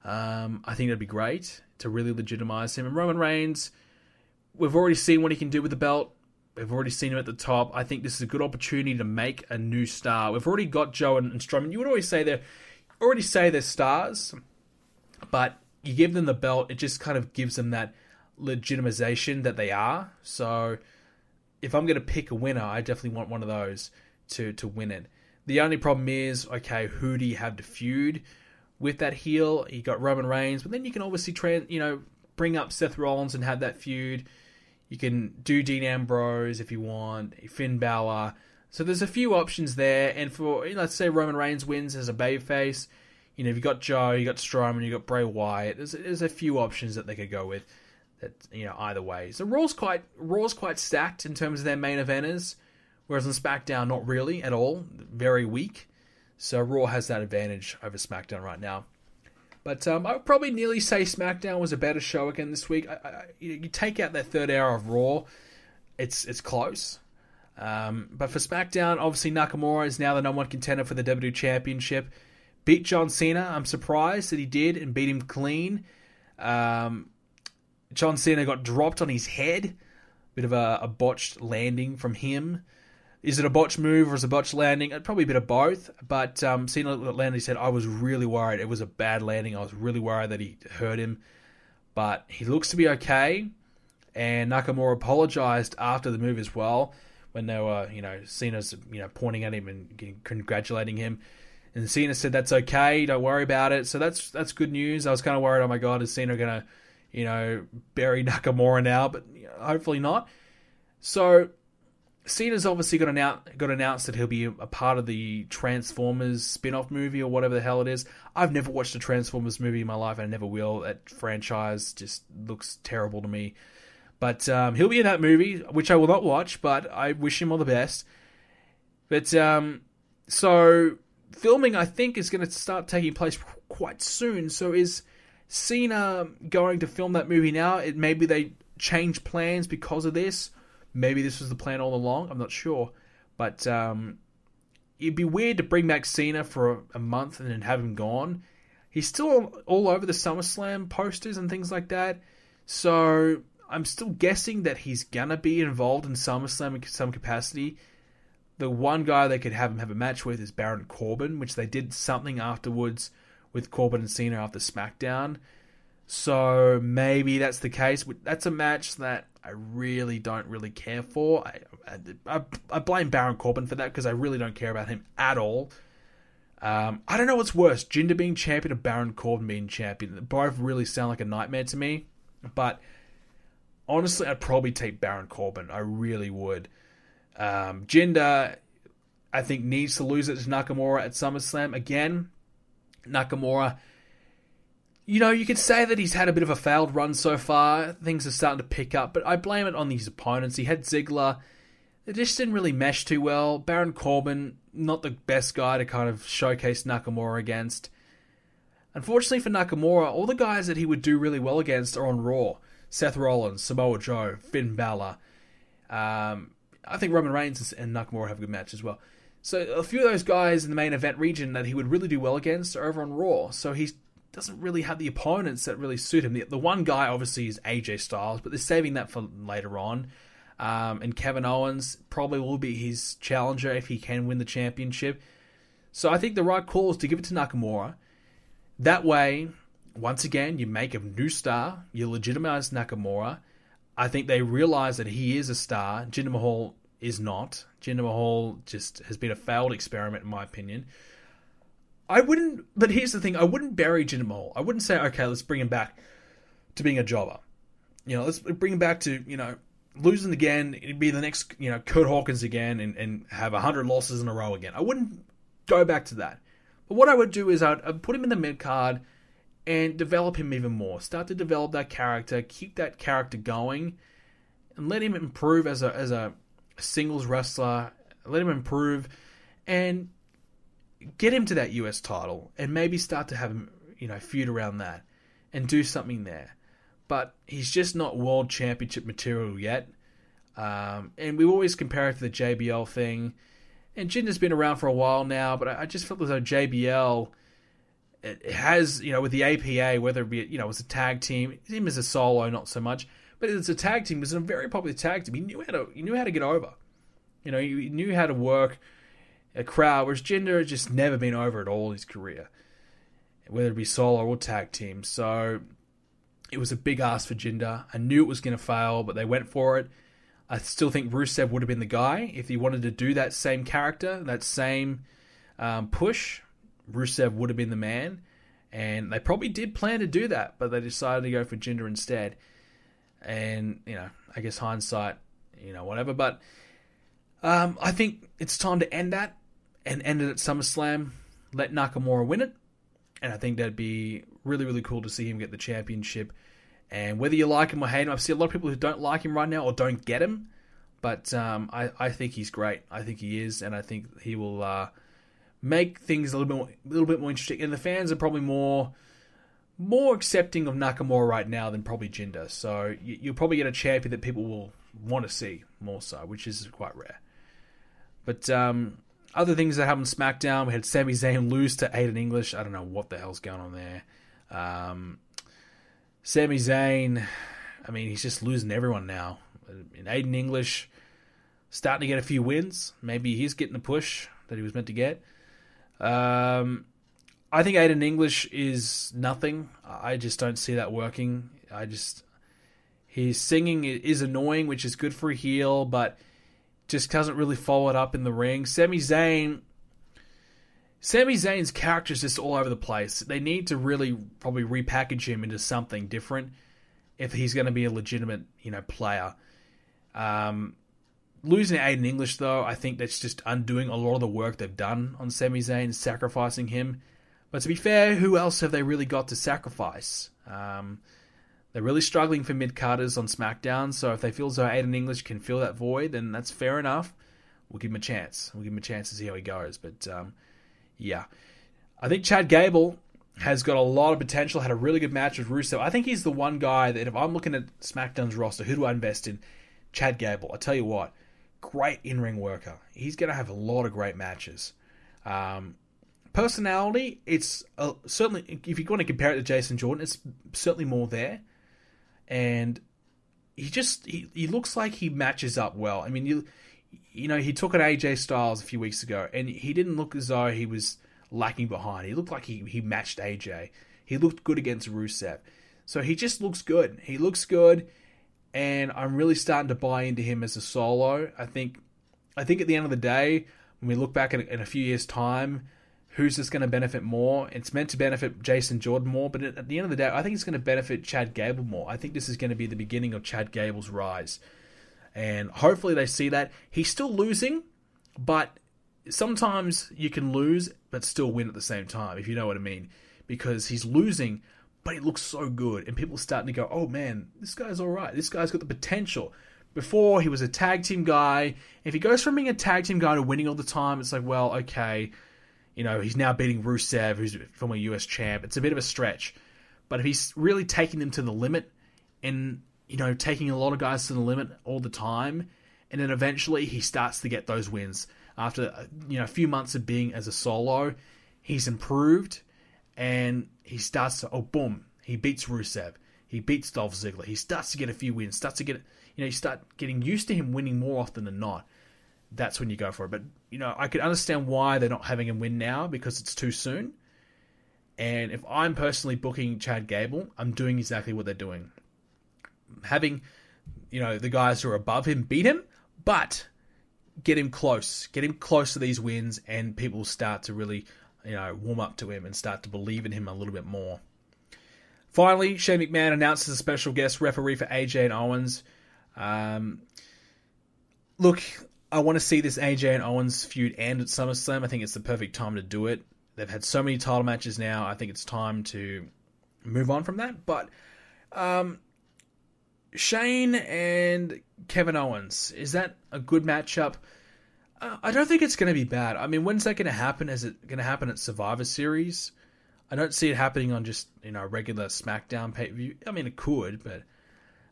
I think that'd be great to really legitimize him. And Roman Reigns, we've already seen what he can do with the belt. We've already seen him at the top. I think this is a good opportunity to make a new star. We've already got Joe and Strowman. You would always say they're stars, but you give them the belt, it just kind of gives them that legitimization that they are. So if I'm going to pick a winner, I definitely want one of those to win it. The only problem is, okay, who do you have to feud with that heel? You got Roman Reigns, but then you can obviously bring up Seth Rollins and have that feud. You can do Dean Ambrose if you want, Finn Balor. So there's a few options there. And for, let's say Roman Reigns wins as a babyface, you've got Joe, you got Strowman, you got Bray Wyatt. There's a few options that they could go with. That either way. So Raw's quite stacked in terms of their main eventers, whereas on SmackDown not really at all, very weak. So Raw has that advantage over SmackDown right now. But I would probably nearly say SmackDown was a better show again this week. You take out that third hour of Raw, it's close. But for SmackDown, obviously Nakamura is now the number 1 contender for the WWE Championship. Beat John Cena. I'm surprised that he did and beat him clean. John Cena got dropped on his head. Bit of a botched landing from him. Is it a botched move or is it a botched landing? Probably a bit of both. But Cena landed, he said, I was really worried. It was a bad landing. I was really worried that he hurt him. But he looks to be okay. And Nakamura apologized after the move as well. When they were, Cena's, pointing at him and congratulating him. And Cena said, that's okay. Don't worry about it. So that's good news. I was kind of worried, oh my God, is Cena going to, bury Nakamura now? But hopefully not. So Cena's obviously got announced that he'll be a part of the Transformers spin-off movie or whatever the hell it is. I've never watched a Transformers movie in my life, and I never will. That franchise just looks terrible to me. But he'll be in that movie, which I will not watch, but I wish him all the best. But so filming, I think, is going to start taking place quite soon. So is Cena going to film that movie now? Maybe they changed plans because of this. Maybe this was the plan all along. I'm not sure. But it'd be weird to bring back Cena for a month and then have him gone. He's still all over the SummerSlam posters and things like that. So I'm still guessing that he's going to be involved in SummerSlam in some capacity. The one guy they could have him have a match with is Baron Corbin, which they did something afterwards with Corbin and Cena after SmackDown. So maybe that's the case. That's a match that I really don't care for. I blame Baron Corbin for that because I really don't care about him at all. I don't know what's worse, Jinder being champion or Baron Corbin being champion. Both really sound like a nightmare to me. But honestly, I'd probably take Baron Corbin. I really would. Jinder, I think, needs to lose it to Nakamura at SummerSlam. Again, Nakamura, you could say that he's had a bit of a failed run so far. Things are starting to pick up, but I blame it on his opponents. He had Ziggler. It just didn't really mesh too well. Baron Corbin, not the best guy to kind of showcase Nakamura against. Unfortunately for Nakamura, all the guys that he would do really well against are on Raw. Seth Rollins, Samoa Joe, Finn Balor. I think Roman Reigns and Nakamura have a good match as well. So a few of those guys in the main event region that he would really do well against are over on Raw. So he doesn't really have the opponents that really suit him. The one guy, obviously, is AJ Styles, but they're saving that for later on. And Kevin Owens probably will be his challenger if he can win the championship. So I think the right call is to give it to Nakamura. That way, once again, you make a new star. You legitimize Nakamura. I think they realize that he is a star. Jinder Mahal is not. Jinder Mahal just has been a failed experiment, in my opinion. But here's the thing, I wouldn't bury Jinder Mahal. I wouldn't say, okay, let's bring him back to being a jobber. Let's bring him back to, losing again. It'd be the next, Kurt Hawkins again and have 100 losses in a row again. I wouldn't go back to that. But what I would do is I'd put him in the mid-card and develop him even more. Start to develop that character, keep that character going, and let him improve as a singles wrestler. Let him improve and get him to that US title and maybe start to have him, feud around that and do something there. But he's just not world championship material yet. And we always compare it to the JBL thing. And Jinder's been around for a while now, but I just felt as though JBL, it has, with the APA, whether it be, it was a tag team, him as a solo, not so much, but as a tag team, it was a very popular tag team. He knew how to get over. He knew how to work a crowd, whereas Jinder has just never been over at all his career, whether it be solo or tag team. So it was a big ask for Jinder. I knew it was going to fail, but they went for it. I still think Rusev would have been the guy if he wanted to do that same character, that same push. Rusev would have been the man, and they probably did plan to do that, but they decided to go for Jinder instead. And I guess hindsight, whatever. But I think it's time to end that and end it at SummerSlam. Let Nakamura win it, and I think that'd be really, really cool to see him get the championship. And whether you like him or hate him, I've seen a lot of people who don't like him right now or don't get him, but I think he's great. I think he is, and I think he will make things a little bit more interesting. And the fans are probably more accepting of Nakamura right now than probably Jinder. So you'll probably get a champion that people will want to see more so, which is quite rare. But other things that happened on SmackDown, we had Sami Zayn lose to Aiden English. I don't know what the hell's going on there. Sami Zayn, he's just losing everyone now. And Aiden English starting to get a few wins. Maybe he's getting the push that he was meant to get. I think Aiden English is nothing. I just don't see that working. His singing is annoying, which is good for a heel, but just doesn't really follow it up in the ring. Sami Zayn's character is just all over the place. They need to really probably repackage him into something different if he's going to be a legitimate, player. Losing to Aiden English, though, I think that's just undoing a lot of the work they've done on Sami Zayn, sacrificing him. But to be fair, who else have they really got to sacrifice? They're really struggling for mid-carders on SmackDown, so if they feel as though Aiden English can fill that void, then that's fair enough. We'll give him a chance. We'll give him a chance to see how he goes. But, yeah. I think Chad Gable has got a lot of potential, had a really good match with Rusev. I think he's the one guy that if I'm looking at SmackDown's roster, who do I invest in? Chad Gable. I tell you what, great in-ring worker. He's going to have a lot of great matches. Personality, it's certainly, if you're going to compare it to Jason Jordan, it's certainly more there. And he looks like he matches up well. I mean, you know, he took an AJ Styles a few weeks ago, and he didn't look as though he was lacking behind. He looked like he matched AJ. He looked good against Rusev. So he just looks good. He looks good, and I'm really starting to buy into him as a solo. I think at the end of the day, when we look back in a few years' time, who's this going to benefit more? It's meant to benefit Jason Jordan more, but at the end of the day, I think it's going to benefit Chad Gable more. I think this is going to be the beginning of Chad Gable's rise. And hopefully they see that. He's still losing, but sometimes you can lose but still win at the same time, if you know what I mean. Because he's losing, but he looks so good. And people are starting to go, oh man, this guy's alright. This guy's got the potential. Before, he was a tag team guy. If he goes from being a tag team guy to winning all the time, it's like, well, okay, you know, he's now beating Rusev, who's former US champ. It's a bit of a stretch. But if he's really taking them to the limit and, you know, taking a lot of guys to the limit all the time, and then eventually he starts to get those wins. After, you know, a few months of being as a solo, he's improved, and he starts to, oh, boom, he beats Rusev. He beats Dolph Ziggler. He starts to get a few wins. Starts to get, you know, you start getting used to him winning more often than not. That's when you go for it. But, you know, I could understand why they're not having him win now, because it's too soon. And if I'm personally booking Chad Gable, I'm doing exactly what they're doing. Having, you know, the guys who are above him beat him, but get him close. Get him close to these wins, and people start to really, you know, warm up to him and start to believe in him a little bit more. Finally, Shane McMahon announces a special guest referee for AJ and Owens. Look, I want to see this AJ and Owens feud end at SummerSlam. I think it's the perfect time to do it. They've had so many title matches now. I think it's time to move on from that. But Shane and Kevin Owens, is that a good matchup? I don't think it's going to be bad. I mean, when's that going to happen? Is it going to happen at Survivor Series? I don't see it happening on just, you know, regular SmackDown pay-per-view. I mean, it could, but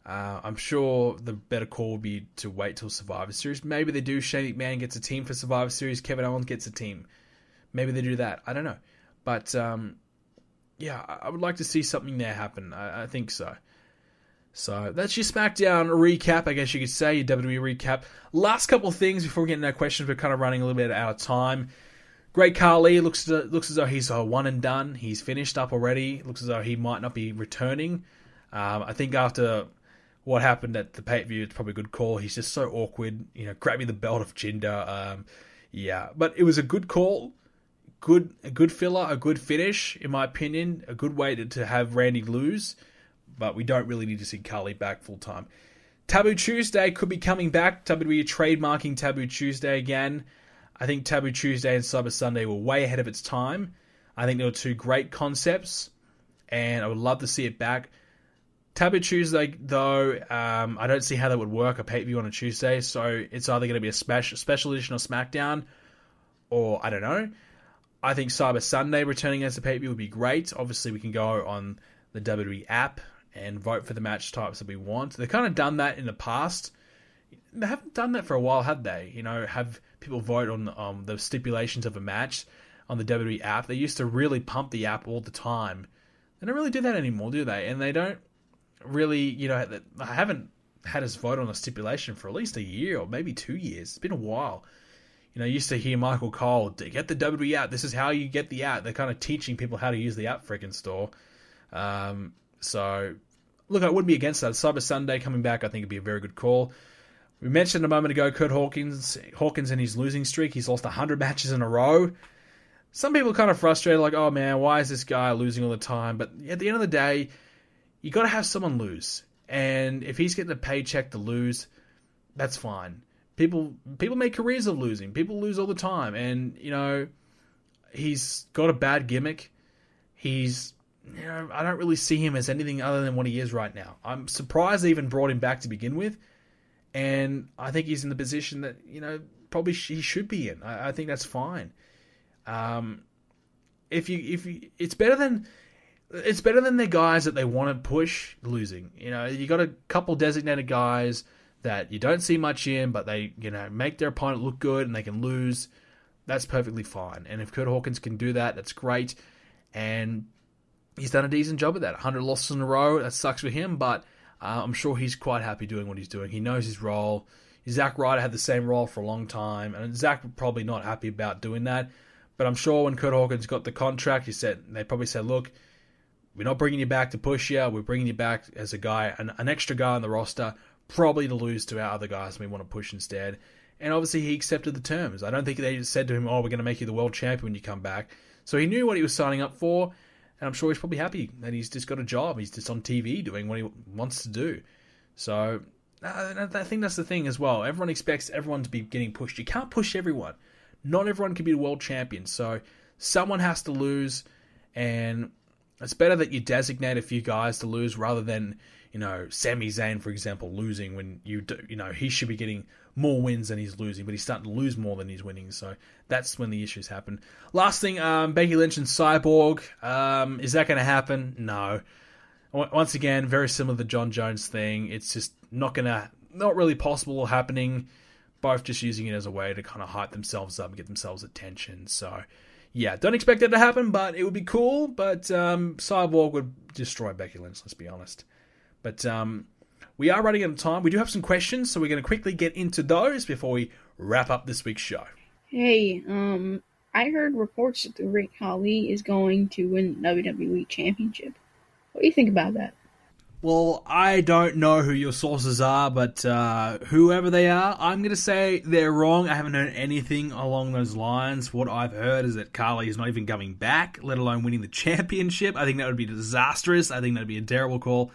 I'm sure the better call would be to wait till Survivor Series. Maybe they do. Shane McMahon gets a team for Survivor Series. Kevin Owens gets a team. Maybe they do that. I don't know. But, yeah, I would like to see something there happen. I think so. So that's your SmackDown recap, I guess you could say, your WWE recap. Last couple of things before we get into our questions. We're kind of running a little bit out of time. Great Khali looks as though he's a one and done. He's finished up already. Looks as though he might not be returning. I think after what happened at the pay-per-view, it's probably a good call. He's just so awkward, you know, grabbing the belt of Jinder. Yeah, but it was a good call. A good filler, a good finish, in my opinion. A good way to have Randy lose. But we don't really need to see Khali back full-time. Taboo Tuesday could be coming back. WWE trademarking Taboo Tuesday again. I think Taboo Tuesday and Cyber Sunday were way ahead of its time. I think they were two great concepts, and I would love to see it back. Taboo Tuesday, though, I don't see how that would work, a pay-per-view on a Tuesday, so it's either going to be a special edition of SmackDown, or I don't know. I think Cyber Sunday returning as a pay-per-view would be great. Obviously, we can go on the WWE app and vote for the match types that we want. They've kind of done that in the past. They haven't done that for a while, have they? You know, have people vote on the stipulations of a match on the WWE app. They used to really pump the app all the time. They don't really do that anymore, do they? And they don't really, you know, I haven't had us vote on a stipulation for at least a year or maybe 2 years. It's been a while. You know, I used to hear Michael Cole, get the WWE app. This is how you get the app. They're kind of teaching people how to use the app freaking store. So, look, I wouldn't be against that. Cyber Sunday coming back, I think, would be a very good call. We mentioned a moment ago Kurt Hawkins and his losing streak. He's lost 100 matches in a row. Some people are kind of frustrated, like, oh man, why is this guy losing all the time? But at the end of the day, you got to have someone lose. And if he's getting a paycheck to lose, that's fine. People make careers of losing. People lose all the time, and he's got a bad gimmick. I don't really see him as anything other than what he is right now. I'm surprised they even brought him back to begin with, and I think he's in the position that probably he should be in. I think that's fine. It's better than the guys that they want to push losing. You got a couple designated guys that you don't see much in, but they make their opponent look good and they can lose. That's perfectly fine. And if Kurt Hawkins can do that, that's great. And he's done a decent job of that. 100 losses in a row, that sucks for him, but I'm sure he's quite happy doing what he's doing. He knows his role. Zack Ryder had the same role for a long time, and Zack was probably not happy about doing that. But I'm sure when Kurt Hawkins got the contract, they probably said, look, we're not bringing you back to push you. We're bringing you back as a guy, an extra guy on the roster, probably to lose to our other guys we want to push instead. And obviously he accepted the terms. I don't think they said to him, we're going to make you the world champion when you come back. So he knew what he was signing up for, and I'm sure he's probably happy that he's just got a job. He's just on TV doing what he wants to do. So I think that's the thing as well. Everyone expects everyone to be getting pushed. You can't push everyone. Not everyone can be the world champion. So someone has to lose, and it's better that you designate a few guys to lose rather than, Sami Zayn, for example, losing when he should be getting more wins than he's losing, but he's starting to lose more than he's winning. So that's when the issues happen. Last thing, Becky Lynch and Cyborg. Is that going to happen? No. Once again, very similar to the Jon Jones thing. It's just not really possible happening. Both just using it as a way to kind of hype themselves up and get themselves attention. So, yeah, don't expect that to happen, but it would be cool. But Cyborg would destroy Becky Lynch, let's be honest. But we are running out of time. We do have some questions, so we're going to quickly get into those before we wrap up this week's show. Hey, I heard reports that the Great Khali is going to win the WWE Championship. What do you think about that? Well, I don't know who your sources are, but whoever they are, I'm going to say they're wrong. I haven't heard anything along those lines. What I've heard is that Khali is not even coming back, let alone winning the championship. I think that would be disastrous. I think that would be a terrible call.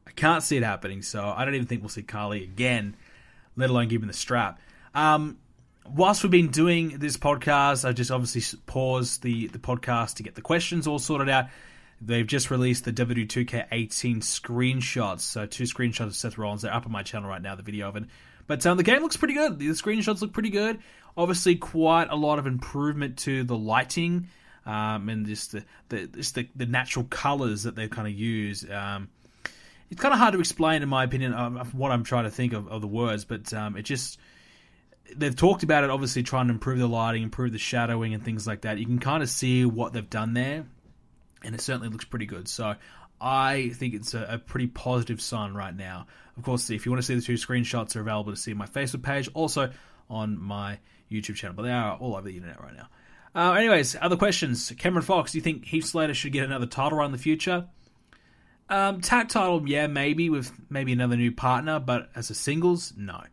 I can't see it happening, so I don't even think we'll see Khali again, let alone give him the strap. Whilst we've been doing this podcast, I just obviously paused the podcast to get the questions all sorted out. They've just released the WWE 2k18 screenshots, so 2 screenshots of Seth Rollins. They're up on my channel right now, the video of it. But the game looks pretty good. The screenshots look pretty good. Obviously, quite a lot of improvement to the lighting and just the natural colors that they kind of use. It's kind of hard to explain, in my opinion, what I'm trying to think of the words, but they've talked about it, obviously trying to improve the lighting, improve the shadowing and things like that. You can kind of see what they've done there, and it certainly looks pretty good. So I think it's a pretty positive sign right now. Of course, if you want to see the 2 screenshots, they're available to see on my Facebook page, also on my YouTube channel, but they are all over the internet right now. Anyways, other questions. Cameron Fox, do you think Heath Slater should get another title run in the future? Tag title, yeah, maybe, with maybe another new partner, but as a singles, no.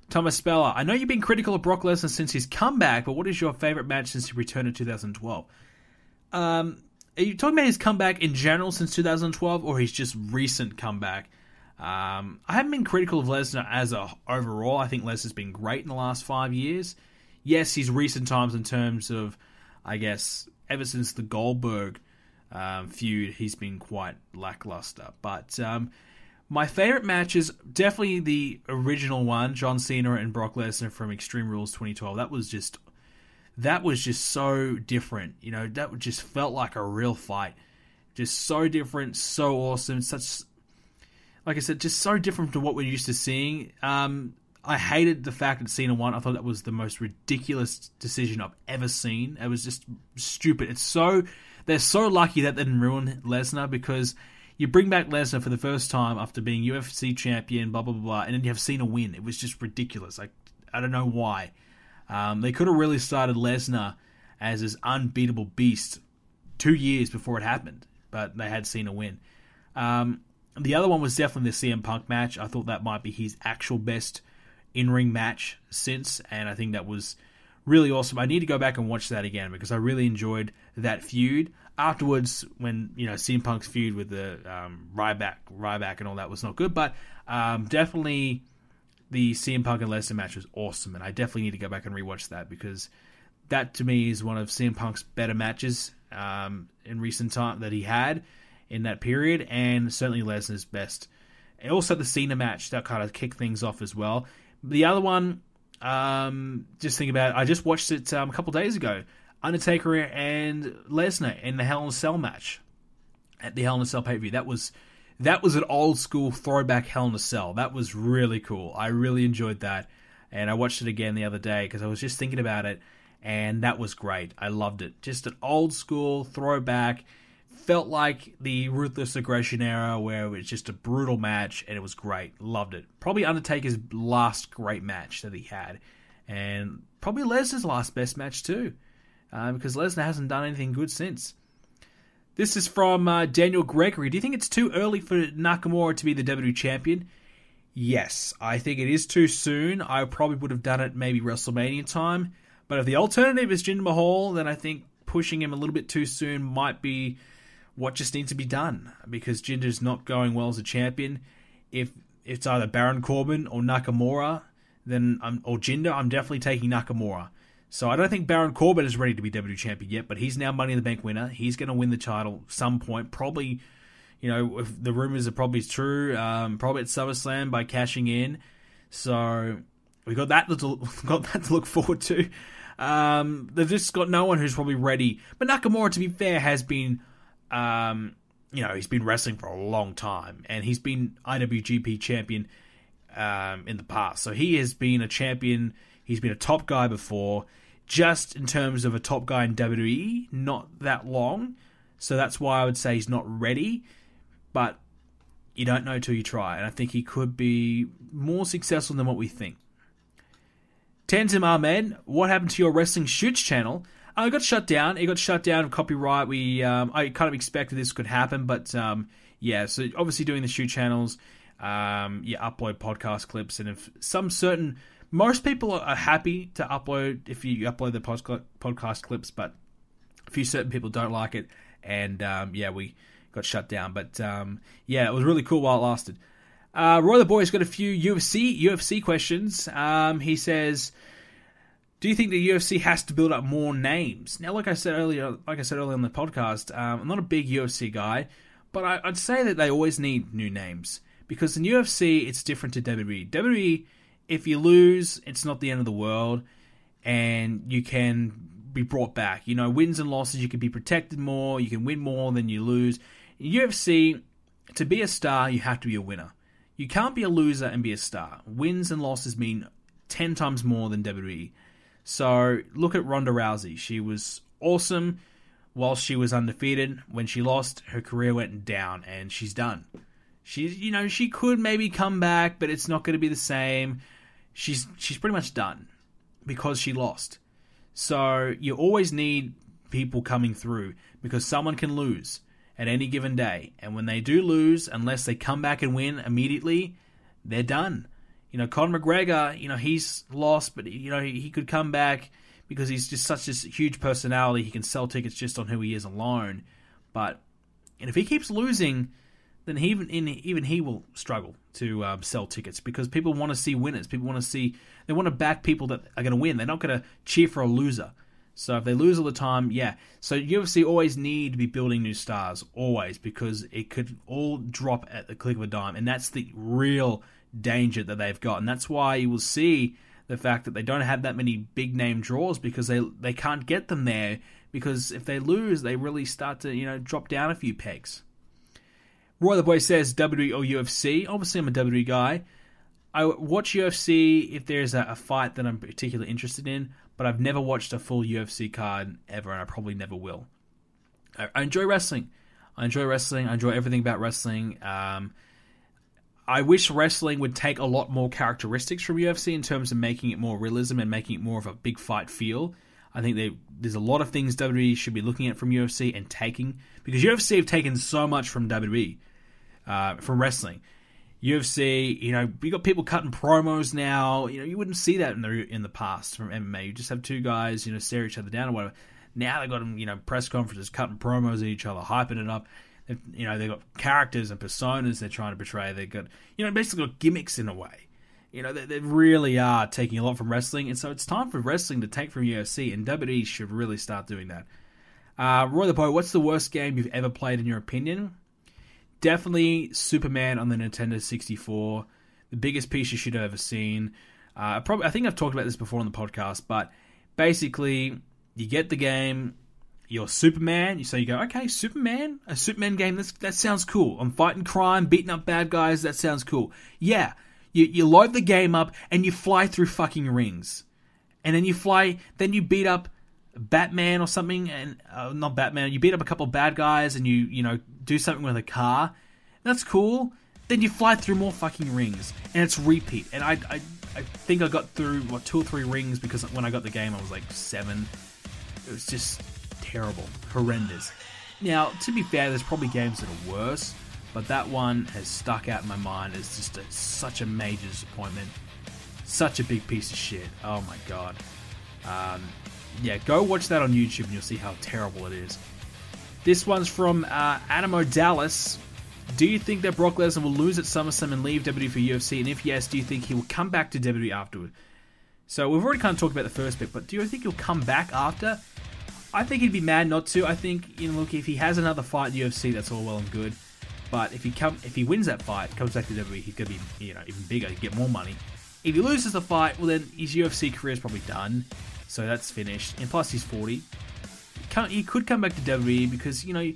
Thomas Speller, I know you've been critical of Brock Lesnar since his comeback, but what is your favourite match since he returned in 2012? Are you talking about his comeback in general since 2012, or his just recent comeback? I haven't been critical of Lesnar as a overall. I think Lesnar's been great in the last 5 years. Yes, his recent times in terms of, I guess, ever since the Goldberg feud, he's been quite lackluster. But my favourite match is definitely the original one, John Cena and Brock Lesnar from Extreme Rules 2012. That was just so different. That just felt like a real fight. Just so different, so awesome. Such, like I said, just so different to what we're used to seeing. I hated the fact that Cena won. I thought that was the most ridiculous decision I've ever seen. It was just stupid. They're so lucky that they didn't ruin Lesnar, because you bring back Lesnar for the first time after being UFC champion, blah, blah, blah, blah, and then you have Cena win. It was just ridiculous. I don't know why. They could have really started Lesnar as this unbeatable beast 2 years before it happened, but they had Cena win. The other one was definitely the CM Punk match. I thought that might be his actual best in-ring match since, and I think that was really awesome. I need to go back and watch that again, because I really enjoyed that feud. Afterwards, when CM Punk's feud with the Ryback and all that was not good, but definitely the CM Punk and Lesnar match was awesome, and I definitely need to go back and rewatch that, because that to me is one of CM Punk's better matches in recent time that he had in that period, and certainly Lesnar's best. And also the Cena match that kind of kicked things off as well. The other one, just think about it, I just watched it a couple days ago. Undertaker and Lesnar in the Hell in a Cell match at the Hell in a Cell pay-per-view. That was an old school throwback Hell in a Cell. That was really cool. I really enjoyed that, and I watched it again the other day because I was just thinking about it, and that was great. I loved it. Just an old school throwback. Felt like the Ruthless Aggression era, where it was just a brutal match, and it was great. Loved it. Probably Undertaker's last great match that he had, and probably Lesnar's last best match too, because Lesnar hasn't done anything good since. This is from Daniel Gregory. Do you think it's too early for Nakamura to be the WWE champion? Yes, I think it is too soon. I probably would have done it maybe WrestleMania time, but if the alternative is Jinder Mahal, then I think pushing him a little bit too soon might be what just needs to be done, because Jinder's not going well as a champion. If it's either Baron Corbin or Nakamura, or Jinder, I'm definitely taking Nakamura. So I don't think Baron Corbin is ready to be WWE champion yet, but he's now Money in the Bank winner. He's going to win the title some point, probably, if the rumors are probably true, probably at SummerSlam by cashing in. So we got that to look forward to. They've just got no one who's probably ready. But Nakamura, to be fair, has been, he's been wrestling for a long time, and he's been IWGP champion in the past. So he has been a champion. He's been a top guy before. Just in terms of a top guy in WWE, not that long. So that's why I would say he's not ready. But you don't know till you try. And I think he could be more successful than what we think. Tanzim Ahmed, what happened to your Wrestling Shoots channel? It got shut down. It got shut down of copyright. I kind of expected this could happen. But so obviously doing the shoot channels, upload podcast clips. And if most people are happy to upload if you upload the podcast clips, but a few certain people don't like it, and we got shut down. But it was really cool while it lasted. Roy the Boy's got a few UFC questions. He says, do you think the UFC has to build up more names? Now, like I said earlier on the podcast, I'm not a big UFC guy, but I'd say that they always need new names, because in UFC it's different to WWE. WWE, if you lose, it's not the end of the world, and you can be brought back. Wins and losses, you can be protected more, you can win more than you lose. In UFC, to be a star, you have to be a winner. You can't be a loser and be a star. Wins and losses mean 10 times more than WWE. So, look at Ronda Rousey. She was awesome while she was undefeated. When she lost, her career went down, and she's done. She could maybe come back, but it's not going to be the same. She's pretty much done because she lost. So you always need people coming through, because someone can lose at any given day. And when they do lose, unless they come back and win immediately, they're done. Conor McGregor, he's lost, but he could come back because he's just such a huge personality. He can sell tickets just on who he is alone. But if he keeps losing, then even he will struggle to sell tickets, because people want to see winners. They want to back people that are going to win. They're not going to cheer for a loser. So if they lose all the time, So UFC always need to be building new stars, always, because it could all drop at the click of a dime, and that's the real danger that they've got. And that's why you will see the fact that they don't have that many big name draws, because they can't get them there, because if they lose, they really start to drop down a few pegs. Roy the Boy says, WWE or UFC? Obviously, I'm a WWE guy. I watch UFC if there's a fight that I'm particularly interested in, but I've never watched a full UFC card ever, and I probably never will. I enjoy wrestling. I enjoy everything about wrestling. I wish wrestling would take a lot more characteristics from UFC in terms of making it more realism and making it more of a big fight feel. I think there's a lot of things WWE should be looking at from UFC and taking, because UFC have taken so much from WWE. From wrestling. UFC, we got people cutting promos now. You wouldn't see that in the past from MMA. You just have two guys, stare each other down or whatever. Now they've got them, press conferences, cutting promos at each other, hyping it up. They've got characters and personas they're trying to portray. They've got, basically got gimmicks in a way. You know, they really are taking a lot from wrestling, and so it's time for wrestling to take from UFC, and WWE should really start doing that. Roy the Boy, what's the worst game you've ever played in your opinion? Definitely Superman on the Nintendo 64. The biggest piece of shit I've ever seen. I think I've talked about this before on the podcast, but basically, you get the game, you're Superman, so you go, okay, Superman? A Superman game, that sounds cool. I'm fighting crime, beating up bad guys, that sounds cool. Yeah, you load the game up, and you fly through fucking rings. And then you beat up Batman or something, and not Batman, you beat up a couple of bad guys, and you do something with a car. That's cool. Then you fly through more fucking rings, and it's repeat. And I think I got through, 2 or 3 rings, because when I got the game, I was like 7. It was just terrible. Horrendous. Now, to be fair, there's probably games that are worse, but that one has stuck out in my mind as just such a major disappointment. Such a big piece of shit. Oh my god. Yeah, go watch that on YouTube and you'll see how terrible it is. This one's from Animo Dallas. Do you think that Brock Lesnar will lose at SummerSlam and leave WWE for UFC? And if yes, do you think he will come back to WWE afterward? So we've already kind of talked about the first bit, but do you think he'll come back after? I think he'd be mad not to. I think, look, if he has another fight in the UFC, that's all well and good. But if he wins that fight, comes back to WWE, he's going to be even bigger, he'd get more money. If he loses the fight, well then his UFC career is probably done. So that's finished. And plus he's 40. He could come back to WWE because, you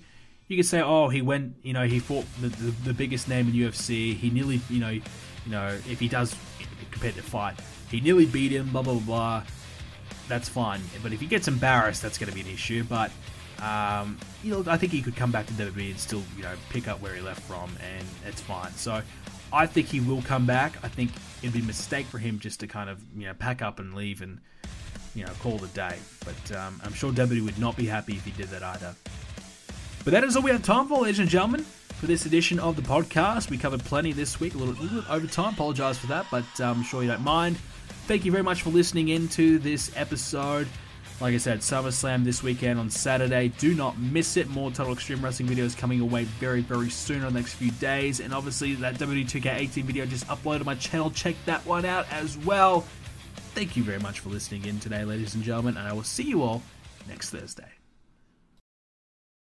could say, oh, he went, he fought the biggest name in UFC. He nearly, if he does a competitive fight, he nearly beat him, blah, blah, blah, blah. That's fine. But if he gets embarrassed, that's going to be an issue. But, I think he could come back to WWE and still, pick up where he left from, and it's fine. So I think he will come back. I think it'd be a mistake for him just to kind of, pack up and leave and, call it a day. But I'm sure WWE would not be happy if he did that either. But that is all we have time for, ladies and gentlemen, for this edition of the podcast. We covered plenty this week, a little bit over time. Apologise for that, but I'm sure you don't mind. Thank you very much for listening into this episode. Like I said, SummerSlam this weekend on Saturday. Do not miss it. More Total Extreme Wrestling videos coming away very, very soon in the next few days. And obviously, that WWE 2k18 video just uploaded on my channel. Check that one out as well. Thank you very much for listening in today, ladies and gentlemen, and I will see you all next Thursday.